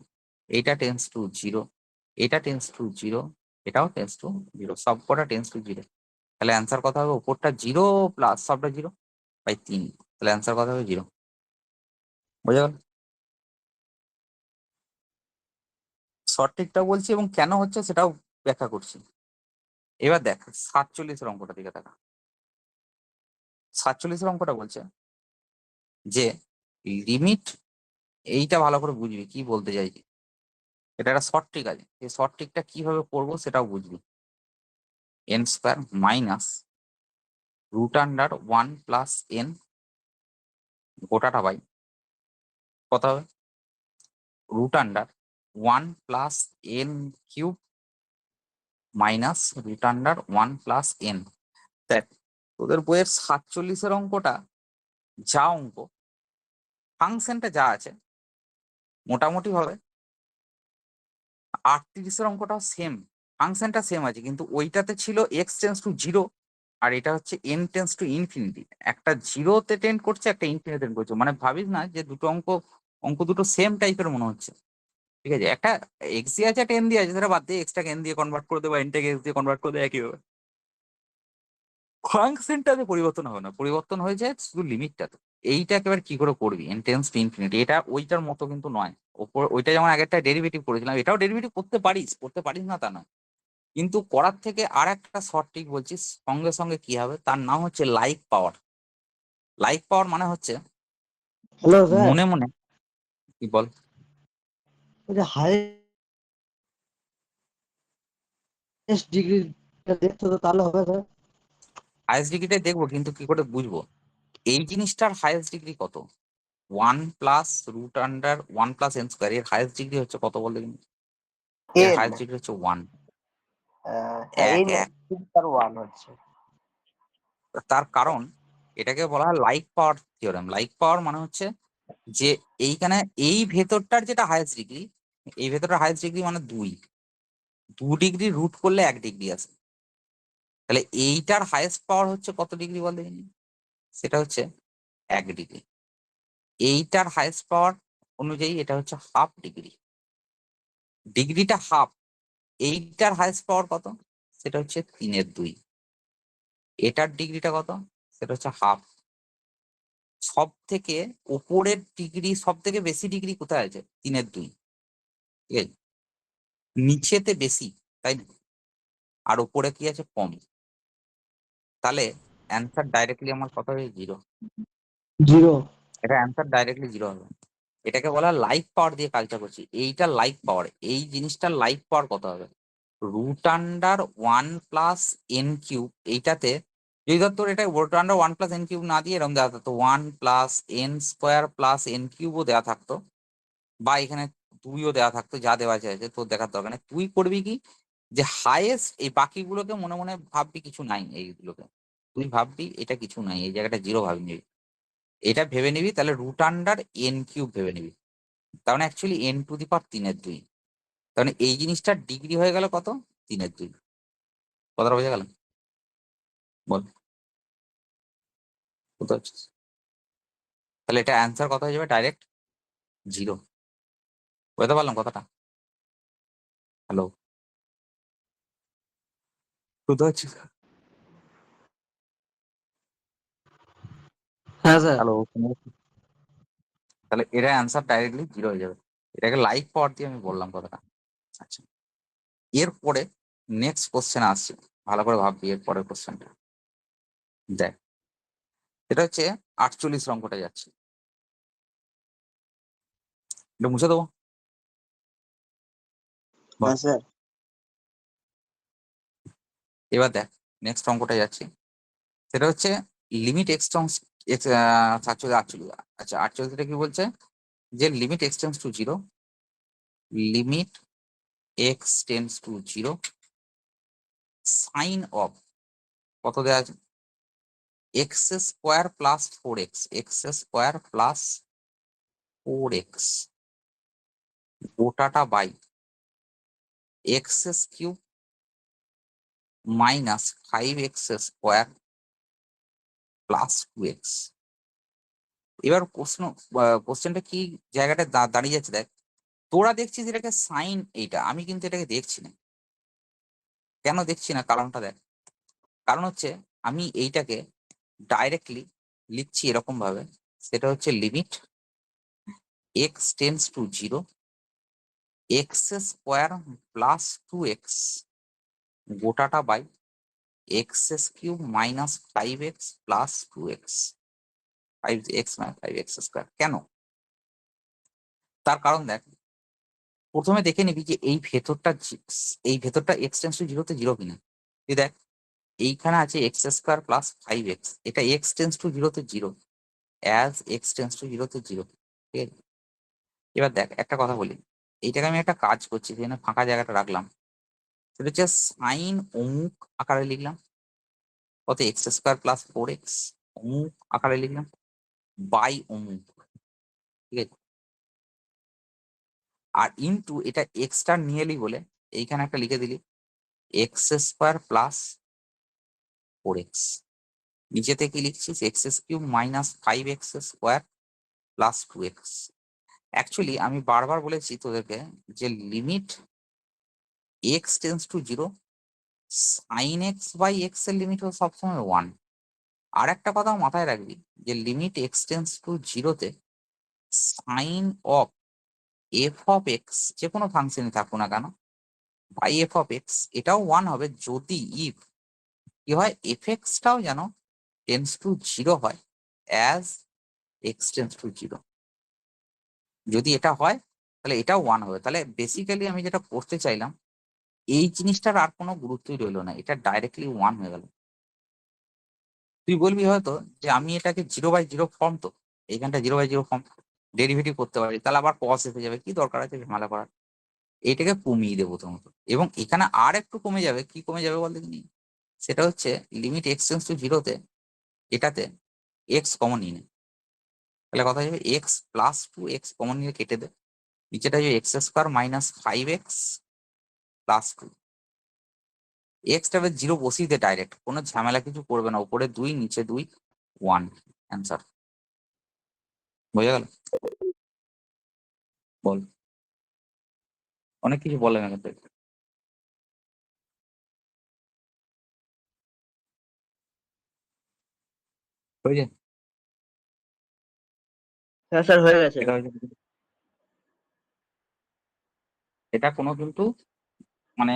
এইটা টেন্স টু 0, এটা টেন্স টু 0, এটাও টেন্স টু 0, সব কটা টেন্স টু 0। তাহলে অ্যান্সার কথা হবে উপরটা 0 প্লাস সবটা 0/3। তাহলে অ্যান্সার কথা হবে 0। বোঝা গেল? সঠিকটা বলছি এবং কেন হচ্ছে সেটাও ব্যাখ্যা করছি। এবার দেখ 47 অঙ্কটা দিকে দেখা। 47 অঙ্কটা বলছে যে লিমিট, এইটা ভালো করে বুঝবি কি বলতে চাইছি। এটা একটা শর্ট ট্রিক আছে, এই শর্ট ট্রিকটা কিভাবে করবো সেটাও বুঝবি। n² মাইনাস √1 প্লাস n গোটাটা বাই কত হবে? √1 plus n³ minus √1 plus n। দেখ তোদের বইয়ের 47 অঙ্কটা যা অঙ্ক, ফাংশনটা যা আছে মোটামুটি ভাবে 38 অঙ্কটাও সেম, ফাংশনটা সেম আছে, কিন্তু ওইটাতে ছিল x টেন্স টু 0 আর এটা হচ্ছে n টেন্স টু ইনফিনিটি। একটা 0-তে টেন্ড করছে, একটা ইনফিনিটি টেন্ড করছে, মানে ভাবিস না যে দুটো অঙ্ক, অঙ্ক দুটো সেম টাইপের মনে হচ্ছে। ঠিক আছে, একটা x দিয়ে আছে, একটা n দিয়ে আছে, সেটা বাদ দিয়ে এক্সটাকে n দিয়ে কনভার্ট করে দেবো, এনটাকে x দিয়ে কনভার্ট করে দেবো, একই হবে। ফাংশনটাতে পরিবর্তন হবে না, পরিবর্তন হয়ে যায় শুধু লিমিটটাতে। এইটা একেবারে কি করে করবি? n টেন্স টু ইনফিনিটি, এটা ওইটার মতো কিন্তু নয়। ওপর ওইটা যেমন আগেরটা ডেরিভেটিভ করেছিলাম, এটাও ডেরিভেটিভ করতে পারিস, করতে পারিস না তা না, কিন্তু করার থেকে আর একটা শর্ট ট্রিক বলছিস, সঙ্গে সঙ্গে কি হবে তার নাম হচ্ছে লাইক পাওয়ার। লাইক পাওয়ার মানে হচ্ছে হ্যালো স্যার, মনে মনে কি বল? ওই যে হাইয়েস্ট ডিগ্রি দেখতো তো তাহলে হবে স্যার? হাইয়েস্ট ডিগ্রিটাই দেখবো, কিন্তু কি করে বুঝবো এই জিনিসটার হাইয়েস্ট ডিগ্রি কত? 1 প্লাস √1 প্লাস n², এর হাইয়েস্ট ডিগ্রি হচ্ছে কত বলতে গেলে? এর এন হাইয়েস্ট ডিগ্রি হচ্ছে 1, হ্যাঁ এক এন এক। তার ওয়ান হচ্ছে। তার কারণ এটাকে বলা হয় লাইক পাওয়ার থিওরেম। লাইক পাওয়ার মানে হচ্ছে যে এইখানে এই ভেতরটার যেটা হাইয়েস্ট ডিগ্রি, এই ভেতরটার হাইয়েস্ট ডিগ্রি মানে 2 ডিগ্রি রুট করলে 1 ডিগ্রি আছে। তাহলে এইটার হাইয়েস্ট পাওয়ার হচ্ছে কত ডিগ্রি বল দেখিনি? সেটা হচ্ছে 1 ডিগ্রি। এইটার হাইয়েস্ট পাওয়ার অনুযায়ী এটা হচ্ছে হাফ ডিগ্রি, ডিগ্রিটা হাফ। এইটার হাইয়েস্ট পাওয়ার কত? সেটা হচ্ছে 3/2। এটার ডিগ্রিটা কত? সেটা হচ্ছে হাফ। সব থেকে উপরের ডিগ্রি, সব থেকে বেশি ডিগ্রি কোথায় আছে? 3/2, ঠিক আছে, নিচেতে বেশি, তাই না? আর উপরে কি আছে? কম। তাহলে অ্যান্সার ডাইরেক্টলি আমার কত হবে? 0। জিরো। এটা অ্যান্সার ডাইরেক্টলি 0 হবে। এটাকে বলা লাইক পাওয়ার দিয়ে কাজটা করছি। এইটা লাইক পাওয়ার, এই জিনিসটার লাইক পাওয়ার কত হবে? √1 প্লাস n³ এইটাতে যদি ধর তোর এটা √1 প্লাস n³ না দিয়ে এরকম দেওয়া থাকতো 1 প্লাস n² প্লাস n³ দেওয়া থাকতো, বা এখানে 2ও দেওয়া থাকতো, যা দেওয়া আছে তোর দেখার দরকার নেই। তুই করবি কি, যে হাইয়েস্ট এই বাকিগুলোকে মনে মনে ভাববি কিছু নাই, এইগুলোকে তুই ভাববি এটা কিছু নাই, এই জায়গাটা 0 ভাবি নিবি, এটা ভেবে নিবি, তাহলে √n³ ভেবে নিবি। তার মানে অ্যাকচুয়ালি n⁻³ 3/2। তার মানে এই জিনিসটার ডিগ্রি হয়ে গেল কত? 3/2। কথাটা বোঝা গেল? বল বুঝতে পারছিস? তাহলে এটা অ্যান্সার কত হয়ে যাবে? ডাইরেক্ট 0। বুঝতে পারলাম কথাটা? হ্যালো, বুঝতে পারছিস? হ্যাঁ স্যার। হ্যালো, তাহলে এটা অ্যান্সার ডাইরেক্টলি 0 হয়ে যাবে। এটাকে লাইক পাওয়ার দিয়ে আমি বললাম কথাটা। আচ্ছা, এরপরে নেক্সট কোশ্চেন আসছে, ভালো করে ভাববি এর পরের কোশ্চেনটা। দেখ, এটা হচ্ছে 48 অঙ্কটা যাচ্ছে, এটা মুছে দেবো। বাহ। হ্যাঁ স্যার। এবার দেখ নেক্সট অঙ্কটা যাচ্ছে, সেটা হচ্ছে লিমিট এক্সটেন্স 48। আচ্ছা 48টা কি বলছে, যে limit x tends to zero, limit x tends to zero, sine of কত দেওয়া আছে, x square plus 4x, x square plus 4x গোটাটা by x cube minus 5x square plus 2x। এবার কোশ্চেনটা কি জায়গাটা দাঁড়িয়ে যাচ্ছে, দেখ তোরা দেখছিস এটাকে সাইন এইটা, আমি কিন্তু এটাকে দেখছি না। কেন দেখছি না, কারণটা দেখ। কারণ হচ্ছে আমি এইটাকে ডাইরেক্টলি লিখছি এরকম ভাবে, সেটা হচ্ছে limit x tends to zero, x square plus 2x গোটাটা by x cube minus 5x plus 2x, 5x মানে 5x স্কোয়ার। কেন, তার কারণ দেখ, প্রথমে দেখে নিবি যে এই ভেতরটা এক্স টেন্স টু জিরোতে জিরো কিনা। তুই দেখ এইখানে আছে এক্স স্কোয়ার প্লাস 5x, এটা এক্স টেন্স টু জিরোতে zero, as x tends to জিরোতে জিরো। ঠিক আছে, এবার দেখ একটা কথা বলি, এইটাকে আমি একটা কাজ করছি, যেখানে ফাঁকা জায়গাটা রাখলাম, সেটা হচ্ছে সাইন অমুক আকারে লিখলাম, কত এক্স স্কোয়ার প্লাস 4x অমুক আকারে লিখলাম বাই অমুক। ঠিক আছে, আর ইনটু এটা এক্সট্রা নিয়ে এলি বলে এইখানে একটা লিখে দিলি এক্স স্কোয়ার প্লাস 4x, নিচেতে কি লিখছিস x cube minus 5x square plus 2x। Actually আমি বারবার বলেছি তোদেরকে যে limit x tends to zero, sine x by x এর লিমিট হলো সবসময় 1। আর একটা কথাও মাথায় রাখবি যে লিমিট এক্স টেন্স টু জিরোতে sine of f of x, যে কোনো ফাংশনই থাকুক না কেন, বাই এফ অফ এক্স এটাও 1 হবে, যদি ইফ কি হয় এফ এক্সটাও যেন টেন্স টু জিরো হয় as x tends to zero. যদি এটা হয় তাহলে এটাও 1 হবে। তাহলে বেসিক্যালি আমি যেটা করতে চাইলাম, এই জিনিসটার আর কোনো গুরুত্বই রইলো না, এটা ডাইরেক্টলি 1 হয়ে গেল। তুই বলবি হয়তো যে আমি এটাকে 0/0 ফর্ম, তো এইখানটা 0/0 ফর্ম, ডেরিভেটিভ করতে পারি, তাহলে আবার কস এসে যাবে, কি দরকার আছে ঝামেলা করার। এইটাকে কমিয়ে দেবো প্রথমত, এবং এখানে আর একটু কমে যাবে, কি কমে যাবে বলতে কি, সেটা হচ্ছে লিমিট এক্স টেন্স টু জিরোতে এটাতে এক্স কমন নিয়ে নেয়, তাহলে কথা যাবে এক্স প্লাস 2x কমন নিয়ে কেটে দে, নিচেটা যাবে x square minus 5x plus 2, extra zero বসিয়ে দে ডাইরেক্ট, কোনো ঝামেলা কিছু করবে না, উপরে 2 নিচে 2, 1 অ্যান্সার। বোঝা গেল? বল, অনেক কিছু বলে না কিন্তু। হয়েছে, হ্যাঁ স্যার হয়ে গেছে। এটা হয়েছে, এটা কোনো কিন্তু মানে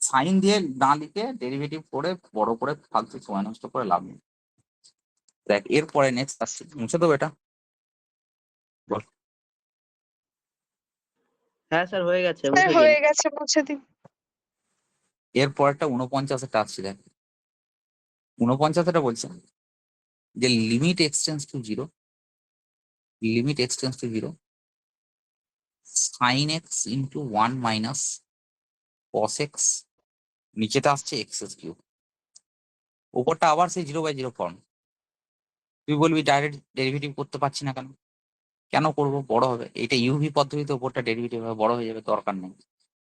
সাইন দিয়ে না লিখে ডেরিভেটিভ করে বড় করে ফালতু সময় নষ্ট করে লাভ নেই। দেখ এরপরে নেক্সট আসছে, মুছে দেবো এটা। বল, হ্যাঁ স্যার হয়ে গেছে, স্যার মুছে দিন। হয়ে গেছে, মুছে দিন। এরপরটা 49টা আসছে। দেখ 49টা বলছে যে limit x tends to zero, limit x tends to zero, sine x into 1 minus cos x, নিচেটা আসছে এক্স কিউব, উপরটা আবার সেই 0/0 ফর্ম। তুই বলবি ডাইরেক্ট ডেরিভেটিভ করতে পারছি না কেন, কেন করবো, বড় হবে, এটা ইউভি পদ্ধতিতে উপরটা ডেরিভেটিভ হবে, বড় হয়ে যাবে, দরকার নেই।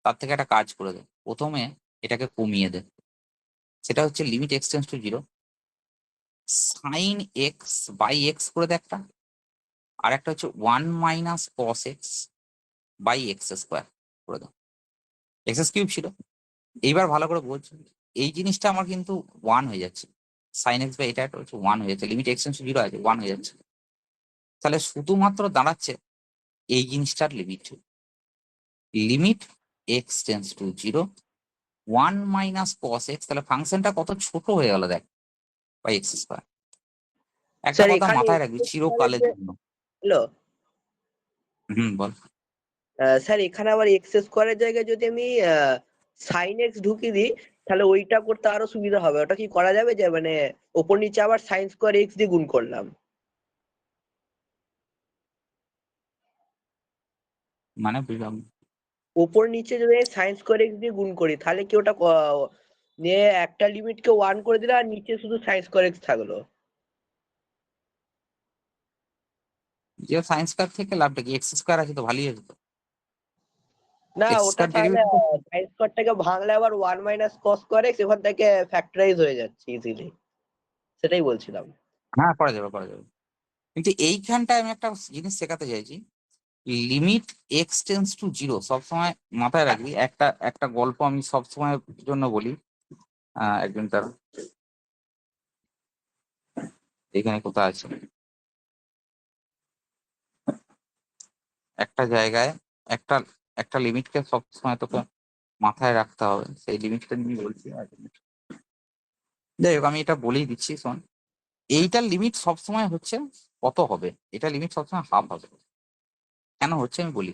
তার থেকে একটা কাজ করে দে, প্রথমে এটাকে কমিয়ে দে, সেটা হচ্ছে limit x tends to zero, sine x by x করে দে একটা, আর একটা হচ্ছে 1 minus cos x by x square করে দাও, এক্স কিউব ছিল। এইবার ভালো করে বলছি, এই জিনিসটা আমার কিন্তু 1 হয়ে যাচ্ছে, সাইন এক্স বাই এটা একটা হচ্ছে 1 হয়ে যাচ্ছে, লিমিট এক্সটেন্স টু জিরো আছে 1 হয়ে যাচ্ছে, তাহলে শুধুমাত্র দাঁড়াচ্ছে এই জিনিসটার limit x tends to 0 1 minus cos x, তাহলে ফাংশনটা কত ছোট হয়ে গেল দেখ, বাই এক্স স্কোয়ার। একটা স্যার কথা এখানে মাথায় রাখবি চিরকালের জন্য। হ্যালো বল। স্যার এখানে আবার এক্স স্কোয়ারের জায়গায় যদি আমি সাইন এক্স ঢুকিয়ে দিই তাহলে ওইটা করতে আরো সুবিধা হবে, ওটা কি করা যাবে? যে মানে ওপর নিচে আবার সাইন স্কোয়ার এক্স দিয়ে গুণ করলাম। মানে বুঝলাম না। ওপর নিচে যদি সাইন স্কোয়ার এক্স দিয়ে গুণ করি তাহলে কি ওটা নিয়ে একটা লিমিটকে 1 করে দিলে আর নিচে শুধু সাইন স্কোয়ার এক্স থাকলো? যে সায়েন্স কার থেকে লাভটা কি, এক্স স্কোয়ার আছে তো ভালোই আছে তো। না এক্স ওটা স্কোয়ার তাহলে ডেরিভেটিভ সাইন স্কোয়ারটাকে ভাঙলে আবার 1 মাইনাস কস স্কোয়ার এক্স এখান থেকে ফ্যাক্টরাইজ হয়ে যাচ্ছে ইজিলি, সেটাই বলছিলাম। হ্যাঁ করা যাবে করা যাবে, কিন্তু এইখানটায় আমি একটা জিনিস শেখাতে চাইছি। লিমিট এক্স টেন্স টু 0 সবসময় মাথায় রাখবি। একটা একটা গল্প আমি সবসময় জন্য বলি। একজন তার এখানে কোথায় আছে, একটা জায়গায় একটা একটা লিমিটকে সবসময় তোকে মাথায় রাখতে হবে, সেই লিমিটটা নিয়ে বলছি। যাই হোক আমি এটা বলেই দিচ্ছি, শোন। এইটার লিমিট সবসময় হচ্ছে কত হবে, এটা লিমিট সবসময় হাফ হবে। কেন হচ্ছে আমি বলি।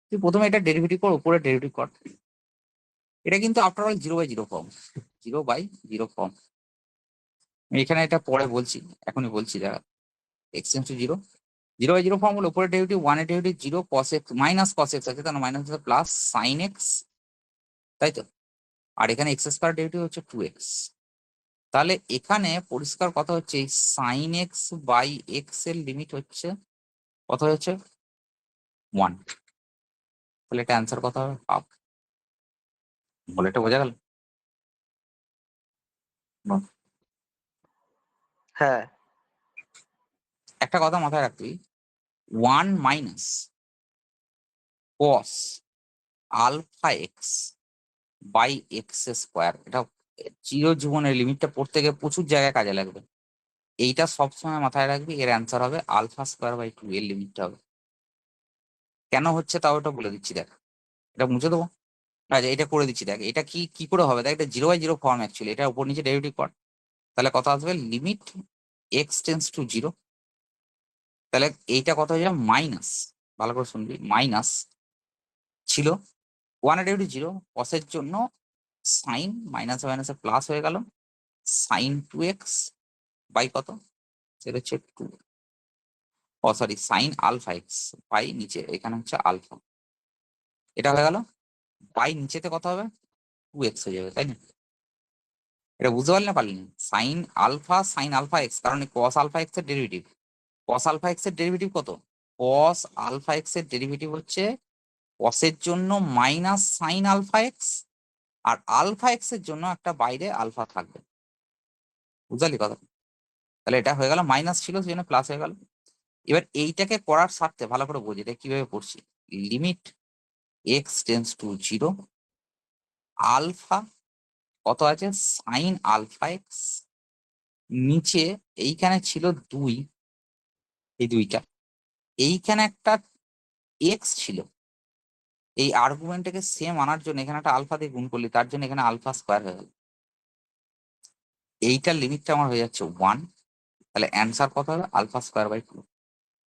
তুই প্রথমে এটা ডেরিভেটিভ কর, উপরে ডেরিভেটিভ কর। এটা কিন্তু আফটার অল 0/0 ফর্ম, 0/0 ফর্ম। আমি এখানে এটা পরে বলছি, এখনই বলছি যারা এক্স টেন্স টু 0/0 ফর্ম হলো উপরে ডেরিভেটিভ 1 এর derivative 0 cos x minus cos x আছে, তার মাইনাস প্লাস সাইন এক্স, তাই তো। আর এখানে এক্স স্কোয়ার ডেরিভেটিভ হচ্ছে 2x। তাহলে এখানে পরিষ্কার কথা হচ্ছে এই সাইন এক্স বাই এক্স এর লিমিট হচ্ছে কত হচ্ছে 1। তাহলে এটা অ্যান্সার কত হবে, হাফ। বলে এটা বোঝা গেল? হ্যাঁ একটা কথা মাথায় রাখবি, 1 minus cos alpha x by x square, এটা চিরজীবনের লিমিটটা পড়তে গিয়ে প্রচুর জায়গায় কাজে লাগবে। এইটা সবসময় মাথায় রাখবি, এর অ্যান্সার হবে আলফা স্কোয়ার বাই 2, এর লিমিটটা হবে। কেন হচ্ছে তাও এটা বলে দিচ্ছি দেখ, এটা মুছে দেবো। আচ্ছা এটা করে দিচ্ছি দেখ, এটা কি কি করে হবে দেখ, এটা 0/0 ফর্ম অ্যাকচুয়ালি, এটা উপর নিচে ডেরিভেটিভ কর। তাহলে কত আসবে, লিমিট এক্স টেন্স টু 0। তাহলে এইটা কত হয়ে যাবে মাইনাস, ভালো করে শুনবি, মাইনাস ছিল 1 এর ডেরিভেটিভ 0 কসের জন্য সাইন মাইনাসে মাইনাসে প্লাস হয়ে গেল সাইন 2x বাই কত, সেটা হচ্ছে 2, oh sorry sine alpha x by নিচে এখানে হচ্ছে আলফা, এটা হয়ে গেল। বাই নিচেতে কত হবে 2x হয়ে যাবে, তাই না? এটা বুঝতে পারলি না পারলি না? সাইন আলফা এক্স, কারণ কস আলফা এক্স এর ডেরিভেটিভ, কস আলফা এক্স এর ডেরিভেটিভ কত, কস আলফা এক্স এর ডেরিভেটিভ হচ্ছে কসের জন্য মাইনাস সাইন আলফা এক্স, আর আলফা এক্স এর জন্য একটা বাইরে আলফা থাকবে, বুঝলি কথা? তাহলে এটা হয়ে গেল, মাইনাস ছিল সেই জন্য প্লাস হয়ে গেল। এবার এইটাকে করার স্বার্থে ভালো করে বুঝি এটা কিভাবে পড়ছি। Limit x tends to 0 alpha কত আছে সাইন আলফা এক্স, নিচে এইখানে ছিল 2, এই 2টা, এইখানে একটা এক্স ছিল, এই আর্গুমেন্টটাকে সেম আনার জন্য এখানে একটা আলফা দিয়ে গুণ করলি, তার জন্য এখানে আলফা স্কোয়ার হয়ে গেল। এইটার লিমিটটা আমার হয়ে যাচ্ছে 1। তাহলে অ্যান্সার কত হবে, আলফা স্কোয়ার বাই 2।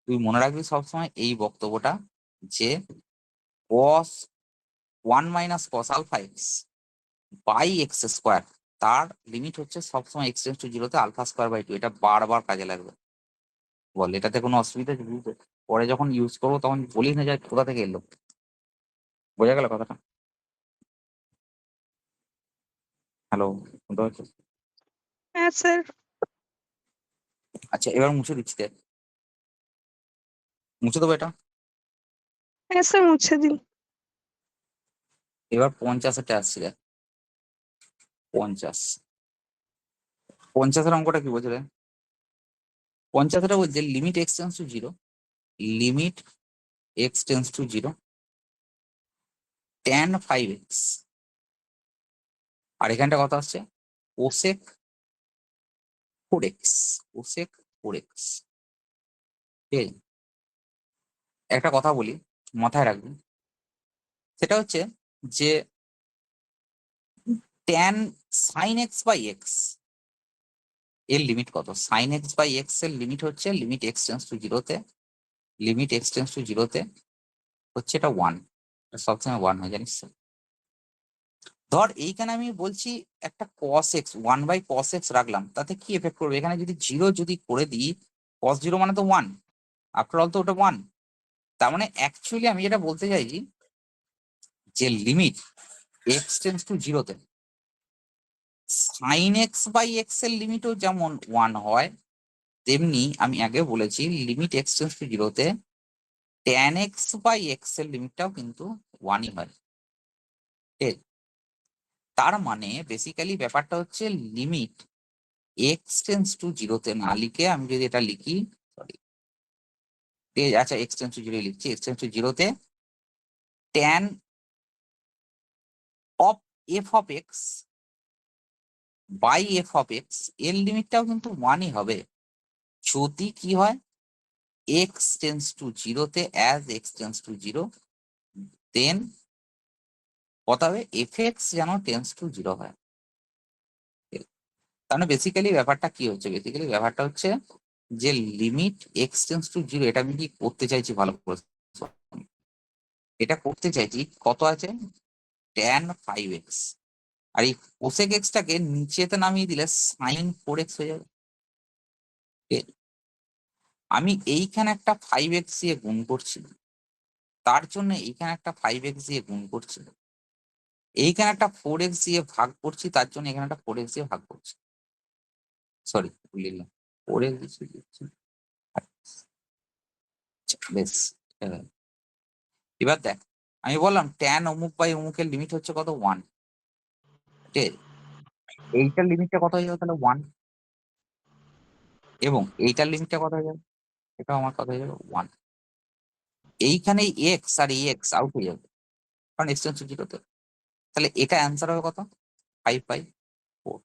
তুই মনে রাখবি সবসময় এই বক্তব্যটা, যে cos 1 minus cos alpha x by x square, তার লিমিট হচ্ছে সবসময় x tends to 0 alpha square by 2। এটা বারবার কাজে লাগবে, বল এটাতে কোনো অসুবিধা আছে বুঝতে? পরে যখন ইউজ করবো তখন বলিস না যায় কোথা থেকে এলো, বোঝা গেল কথাটা? হ্যালো, শুনতে পাচ্ছ? হ্যাঁ স্যার। আচ্ছা এবার মুছে দিচ্ছি দেখ, মুছে দেবো এটা। হ্যাঁ স্যার মুছে দিন। এবার 50-টা আসছি দেখ, 50 অঙ্কটা কি বলছে দেখ, 50টা বলছে limit x tends to 0, limit x tends to 0 tan 5x, আর এখানটা কত আসছে কোসেক 4x, কোসেক 4x, ঠিক আছে? একটা কথা বলি, মাথায় রাখবি, সেটা হচ্ছে যে tan sin x by x এর লিমিট কত? sin x বাই এক্স এর লিমিট হচ্ছে লিমিট x টেন্স টু জিরোতে, লিমিট x টেন্স টু জিরোতে হচ্ছে এটা 1, সবসময় 1 হয় জানিস তো? ধর এইখানে আমি বলছি একটা cos x 1 by cos x রাখলাম, তাতে কি এফেক্ট করবে? এখানে যদি 0 যদি করে দিই, cos 0 মানে তো 1, আফটার অল তো ওটা 1। তার মানে অ্যাকচুয়ালি আমি যেটা বলতে চাইছি যে লিমিট x টেন্স টু জিরোতে sin x বাই এক্স এর লিমিটও যেমন 1 হয়, তেমনি আমি আগে বলেছি লিমিট x টেন্স টু জিরোতে tan x বাই এক্স এর লিমিটটাও কিন্তু 1ই হয়। ঠিক? তার মানে বেসিক্যালি ব্যাপারটা হচ্ছে লিমিট x টেন্স টু জিরোতে না লিখে আমি যদি এটা লিখি, সরি, আচ্ছা x টেন্স টু জিরো লিখছি, x টেন্স টু জিরোতে tan of f of x by f of x এর লিমিটটাও কিন্তু 1ই হবে যদি কি হয় x টেন্স টু জিরোতে as x tends to zero, then কত হবে f x যেন টেন্স টু জিরো হয়। তার মানে বেসিক্যালি ব্যাপারটা কি হচ্ছে? বেসিক্যালি ব্যাপারটা হচ্ছে যে limit x tends to zero, এটা আমি কি করতে চাইছি ভালো করে শোন। এটা করতে চাইছি কত আছে tan 5x, আর এই cosec x টাকে নিচেতে নামিয়ে দিলে sin 4x হয়ে যাবে। ঠিক? আমি এইখানে একটা 5x দিয়ে গুণ করছি, তার জন্য এইখানে একটা 5x দিয়ে গুণ করছি, এইখানে একটা 4x দিয়ে ভাগ করছি, তার জন্য এখানে একটা 4x দিয়ে ভাগ করছি, সরি লিখলাম 4x দিয়ে দিচ্ছি। আচ্ছা, বেশ, এবার এবার দেখ, আমি বললাম tan অমুক বাই অমুকের লিমিট হচ্ছে কত 1, ঠিক আছে? এইটার লিমিটটা কত হয়ে যাবে তাহলে 1, এবং এইটার লিমিটটা কত হয়ে যাবে? এটাও আমার কত হয়ে যাবে 1। এইখানে এক্স আর এই এক্স আউট হয়ে যাবে, কারণ এক্স টেন্স টু জিরোতে। তাহলে এটা অ্যান্সার হবে কত? 5/4।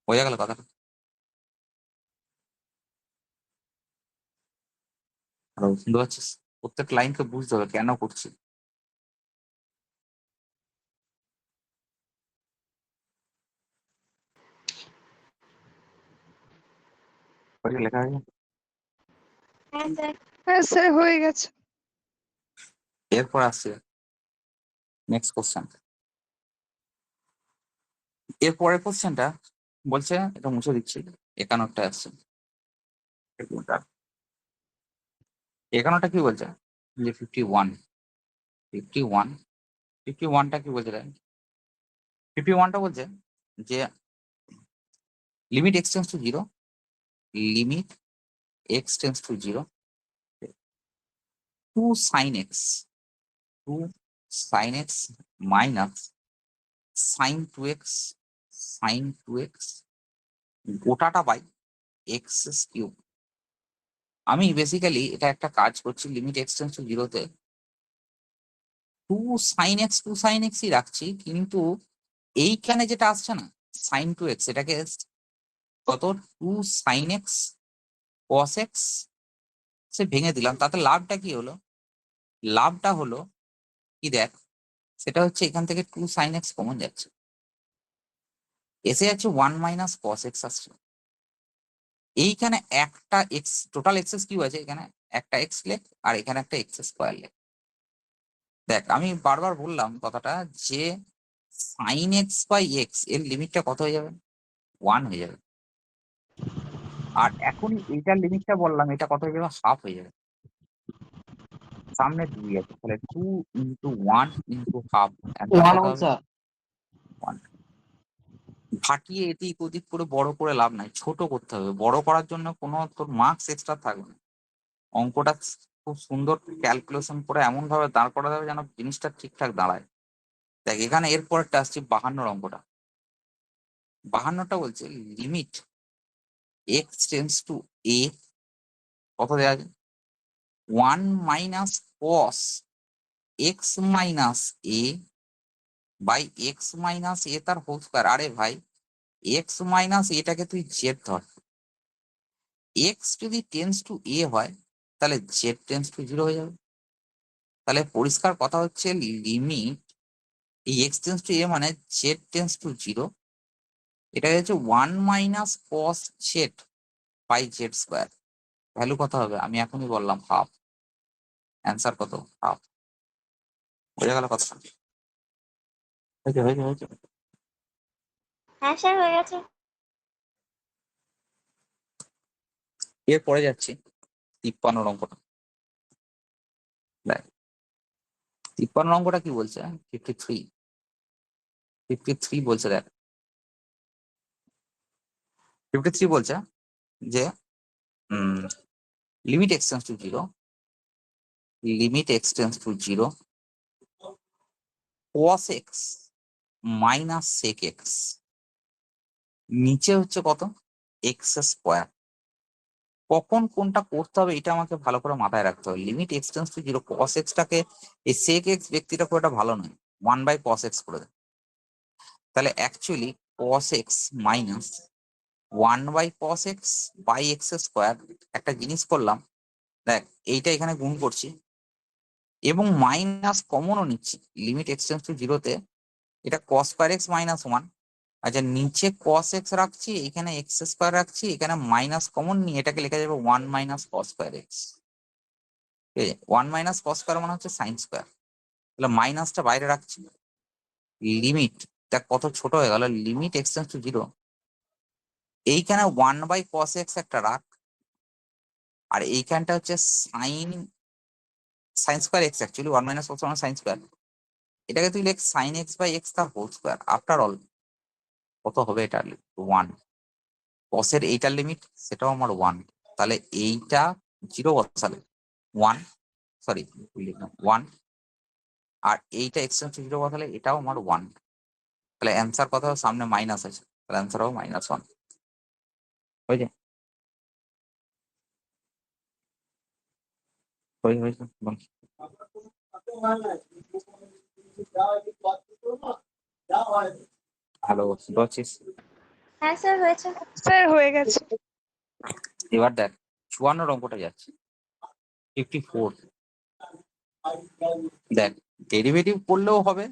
বোঝা গেল কথাটা? আর বুঝতে পারছিস? প্রত্যেক লাইনকে বুঝতে হবে কেন করছি। ওইটা লেখা হয়ে গেছে? হ্যাঁ স্যার। হ্যাঁ স্যার হয়ে গেছে। এরপর আসছে নেক্সট কোশ্চেন। এর পরের কোশ্চেনটা বলছে, এটা মুছে দিচ্ছি, 51টা আসছে। 51টা কি বলছে যে 51, 51টা কি বলছে? 51টা বলছে যে limit x tends to zero, limit x tends to zero 2 sin x, 2 sin x minus sin 2x, sin 2x গোটাটা বাই এক্স কিউব। আমি বেসিক্যালি এটা একটা কাজ করছি, লিমিট এক্স টেন্স টু জিরোতে 2 sin x 2 sin x ই রাখছি, কিন্তু এইখানে যেটা আসছে না sin 2x, এটাকে কত 2 sin x cos x সে ভেঙে দিলাম। তাতে লাভটা কি হলো? লাভটা হলো কি দেখ, সেটা হচ্ছে এখান থেকে 2 sin x কমন যাচ্ছে, এসে যাচ্ছে 1 মাইনাস cos x আসছে। এইখানে একটা এক্স, টোটাল এক্সেস কিউ আছে, এখানে একটা এক্স লেখ আর এখানে একটা এক্স স্কোয়ার লেখ। দেখ আমি বারবার বললাম কথাটা যে সাইন এক্স বাই এক্স এর লিমিটটা কত হয়ে যাবে? 1 হয়ে যাবে। আর এখন এইটার লিমিটটা বললাম, এটা কত হয়ে যাবে? হাফ হয়ে যাবে। সামনে 2 আছে, তাহলে 2 ইন্টু 1 ইন্টু হাফ, অ্যান্সার কত হবে? 1। ফাটিয়ে এদিক ওদিক করে বড় করে লাভ নাই, ছোট করতে হবে। বড় করার জন্য কোনো তোর মার্কস এক্সট্রা থাকবে না। অঙ্কটা খুব সুন্দর ক্যালকুলেশন করে এমন ভাবে দাঁড় করা যাবে যেন জিনিসটা ঠিকঠাক দাঁড়ায়। দেখ এখানে এরপরটা আসছে 52 অঙ্কটা। 52টা বলছে limit x tends to a, কত দেওয়া আছে? 1 minus cos x minus a by x minus a তার হোল স্কোয়ার। আরে ভাই, এক্স মাইনাস এটাকে তুই জেড ধর, এক্স যদি টেন্স টু এ হয় তাহলে জেড টেন্স টু জিরো হয়ে যাবে। তাহলে পরিষ্কার কথা হচ্ছে লিমিট এই এক্স টেন্স টু এ মানে জেড টেন্স টু জিরো, এটা হচ্ছে 1 - cos z by z square. Value কত হবে? আমি এখনই বললাম হাফ। অ্যান্সার কত? হাফ। বোঝা গেল কথা? হয়েছে হয়েছে হয়েছে। হ্যাঁ স্যার হয়ে গেছে। এরপরে যাচ্ছি 53 অঙ্কটা। দেখ 53 অঙ্কটা কি বলছে? 53 বলছে, দেখ 53 বলছে যে limit x tends to zero, limit x tends to zero cos x minus sec x, নিচে হচ্ছে কত? X square. কখন কোনটা করতে হবে এটা আমাকে ভালো করে মাথায় রাখতে হবে। Limit x tends to zero cos এক্সটাকে, এই sec এক্স ব্যক্তিটা খুব একটা ভালো নয়, 1/cos এক্স করে দেয়। তাহলে actually cos x minus 1/cos x by x square, একটা জিনিস করলাম, দেখ এইটা এখানে গুণ করছি এবং মাইনাস কমনও নিচ্ছি। লিমিট এক্স টেন্স টু জিরোতে এটা cos স্কোয়ার এক্স মাইনাস 1। আচ্ছা, নিচে cos এক্স রাখছি, এখানে এক্স স্কোয়ার রাখছি, এখানে মাইনাস কমন নিয়ে এটাকে লেখা যাবে 1 - cos স্কোয়ার এক্স। ঠিক আছে, 1 - cos স্কোয়ার মানে হচ্ছে সাইন স্কোয়ার। তাহলে মাইনাসটা বাইরে রাখছি। লিমিট দেখ কত ছোট হয়ে গেল, limit x tends to zero, এইখানে 1/cos এক্স একটা রাখ, আর এইখানটা হচ্ছে sine sine square x. Actually 1 - cos মানে সাইন স্কোয়ার, এটাকে তুই লেখ সাইন এক্স বাই এক্স তার হোল স্কোয়ার। আফটার অল কত হবে? এটা 1। কসের এইটার লিমিট সেটাও আমার 1। তাহলে এইটা জিরো বসালে 1, সরি 1, আর এইটা এক্সটেন্স টু জিরো বসালে এটাও আমার 1। তাহলে অ্যান্সার কত হবে? সামনে মাইনাস আছে, তাহলে অ্যান্সার হবে -1। হয়েছে হয়েছে বল। হ্যালো, শুনতে পাচ্ছিস? হ্যাঁ স্যার হয়েছে। স্যার হয়ে গেছে। এবার দেখ 54 অঙ্কটা যাচ্ছে 54। দেখ ডেরিভেটিভ করলেও হবে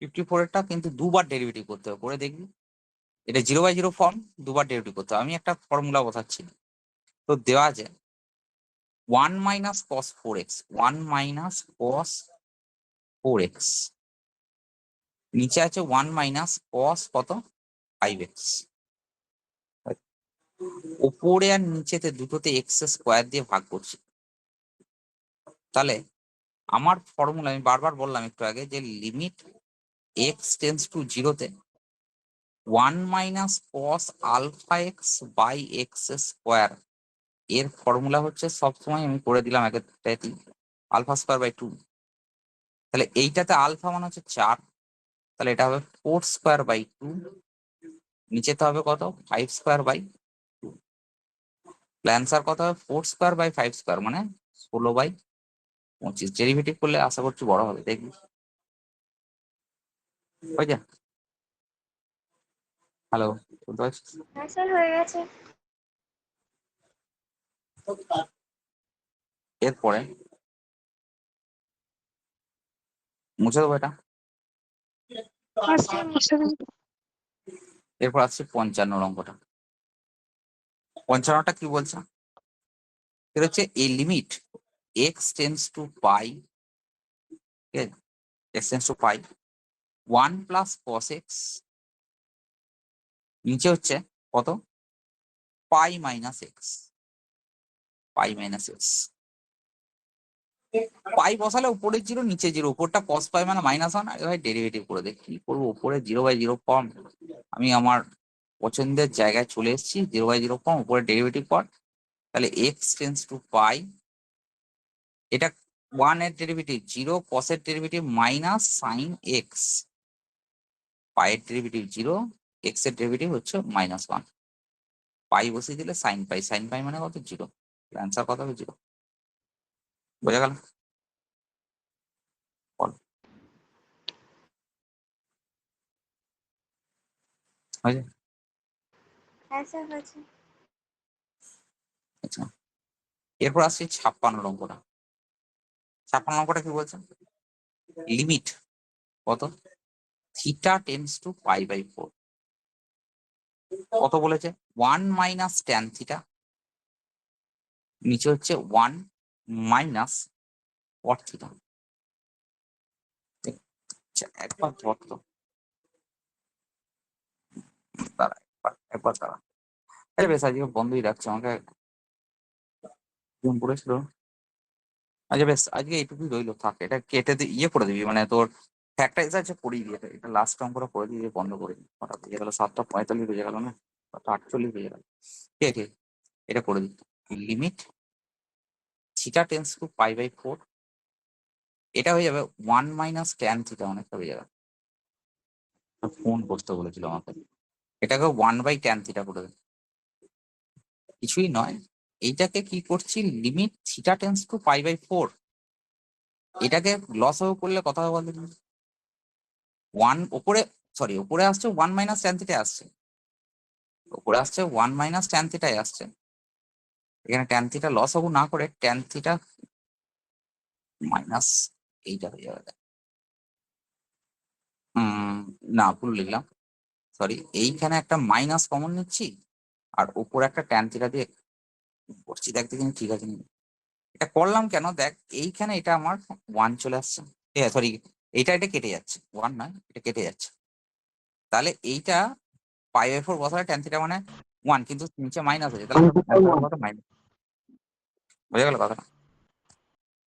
54 এরটা, কিন্তু দুবার ডেরিভেটিভ করতে হবে, করে দেখবি। এটা 0/0 ফর্ম, দুবার ডেরিভেটিভ করতে হবে। আমি একটা ফর্মুলা বোঝাচ্ছি। তো দেওয়া আছে 1 - cos 4x, 1 - cos 4x, নিচে আছে 1 - cos কত 5x। ওপরে আর নিচেতে দুটোতে এক্স স্কোয়ার দিয়ে ভাগ করছি। তাহলে আমার ফর্মুলা, আমি বারবার বললাম একটু আগে, যে লিমিট এক্স টেন্স টু জিরোতে 1 - cos alpha x by x square, এর ফর্মুলা হচ্ছে সবসময়, আমি করে দিলাম আগে আলফা স্কোয়ার বাই 2। তাহলে এইটাতে আলফা মানে হচ্ছে 4, তাহলে এটা হবে 4 স্কোয়ার বাই 2, নিচেতে হবে কত 5 স্কোয়ার বাই 2। অ্যান্সার কত হবে? 4 স্কোয়ার বাই 5 স্কোয়ার মানে 16/25। ডেরিভেটিভ করলে আশা করছি বড় হবে, দেখবি। ওই যে হ্যালো, শুনতে পাচ্ছিস? হ্যাঁ স্যার হয়ে গেছে। এরপরে মুছে দেবো এটা। আর স্যার মুছে দিন। এরপর আসছে 55 অঙ্কটা। 55টা কি বলছে? এটা হচ্ছে এ limit x tends to pi, x tends to pi 1 + cos x, নিচে হচ্ছে কত pi minus x, pi minus x. Pi বসালে উপরে জিরো নিচে জিরো, উপরটা cos পাই মানে -1। আর ভাই ডেরিভেটিভ করে দেখ কি করবো, উপরে 0/0 ফর্ম। আমি আমার পছন্দের জায়গায় চলে এসেছি, 0/0 ফর্ম, উপরে ডেরিভেটিভ কর। তাহলে এক্স টেন্স টু পাই, এটা 1 এর ডেরিভেটিভ 0, cos এর ডেরিভেটিভ মাইনাস সাইন এক্স, পাই এর ডেরিভেটিভ 0, এক্স এর ডেরিভেটিভ হচ্ছে -1। পাই বসিয়ে দিলে সাইন পাই, সাইন পাই মানে কত 0। অ্যান্সার কত হবে? 0। বোঝা গেল? বল। হয়েছে? হ্যাঁ স্যার হয়েছে। আচ্ছা, এরপর আসছে 56 অঙ্কটা। 56 অঙ্কটা কি বলছে? লিমিট কত? Theta tends to π/4। কত বলেছে? 1 মাইনাস ট্যান থিটা, নিচে হচ্ছে 1 মাইনাস কট থিটা। আচ্ছা, একবার ধর তো, দাঁড়া একবার দাঁড়া। আরে বেশ, আজকে বন্ধই রাখছে আমাকে, ঘুম পড়েছিল। আচ্ছা বেশ, আজকে এইটুকুই রইলো, থাক। এটা কেটে ইয়ে করে দিবি, মানে তোর ফ্যাক্টরাইজ আছে পড়িয়ে দিয়ে, এটা লাস্ট অঙ্কটা করে দিয়ে বন্ধ করে দিই। হঠাৎ বেজে গেল 7:45 বেজে গেল না, 7:48 বেজে গেল। ঠিক আছে, এটা করে দিই। লিমিট থিটা টেন্স টু π/4, এটা হয়ে যাবে 1 মাইনাস ট্যান থিটা, অনেকটা হয়ে যাবে। ফোন করতে বলেছিল আমাকে, এটাকে 1/tan থিটা করে দেবে। কিছুই নয়, এইটাকে কি করছি, লিমিট থিটা টেন্স টু π/4, এটাকে লস হবে করলে কথা হবে বলতে 1 ওপরে, সরি ওপরে আসছে 1 মাইনাস ট্যান থিটা আসছে, ওপরে আসছে 1 মাইনাস ট্যান থিটাই আসছে। এখানে ট্যান থিটা লস হবো না করে ট্যান থিটা মাইনাস এইটা হয়ে যাবে। না, ভুল লিখলাম, সরি। এইখানে একটা মাইনাস কমন নিচ্ছি, আর উপরে একটা ট্যান থিটা দিয়ে করছি, দেখ দেখি ঠিক আছে নি। এটা করলাম কেন, দেখ এইখানে এটা আমার 1 চলে আসছে, সরি এটা কেটে যাচ্ছে, 1 নয়, এটা কেটে যাচ্ছে। তাহলে এইটা π/4 বসালে ট্যান থিটা মানে 1, কিন্তু নিচে মাইনাস হয়েছে, তাহলে মাইনাস। বোঝা গেল কথাটা?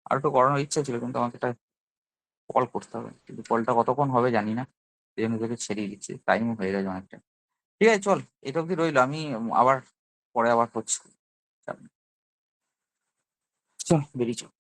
আর একটু করানোর ইচ্ছা ছিল, কিন্তু আমাকে এটা কল করতে হবে, কিন্তু কলটা কতক্ষণ হবে জানি না, এই জন্য তোকে ছেড়িয়ে দিচ্ছি, টাইম হয়ে গেছে অনেকটা। ঠিক আছে চল, এটা অব্দি রইলো, আমি আবার পরে আবার করছি। চল বেরিয়ে চল।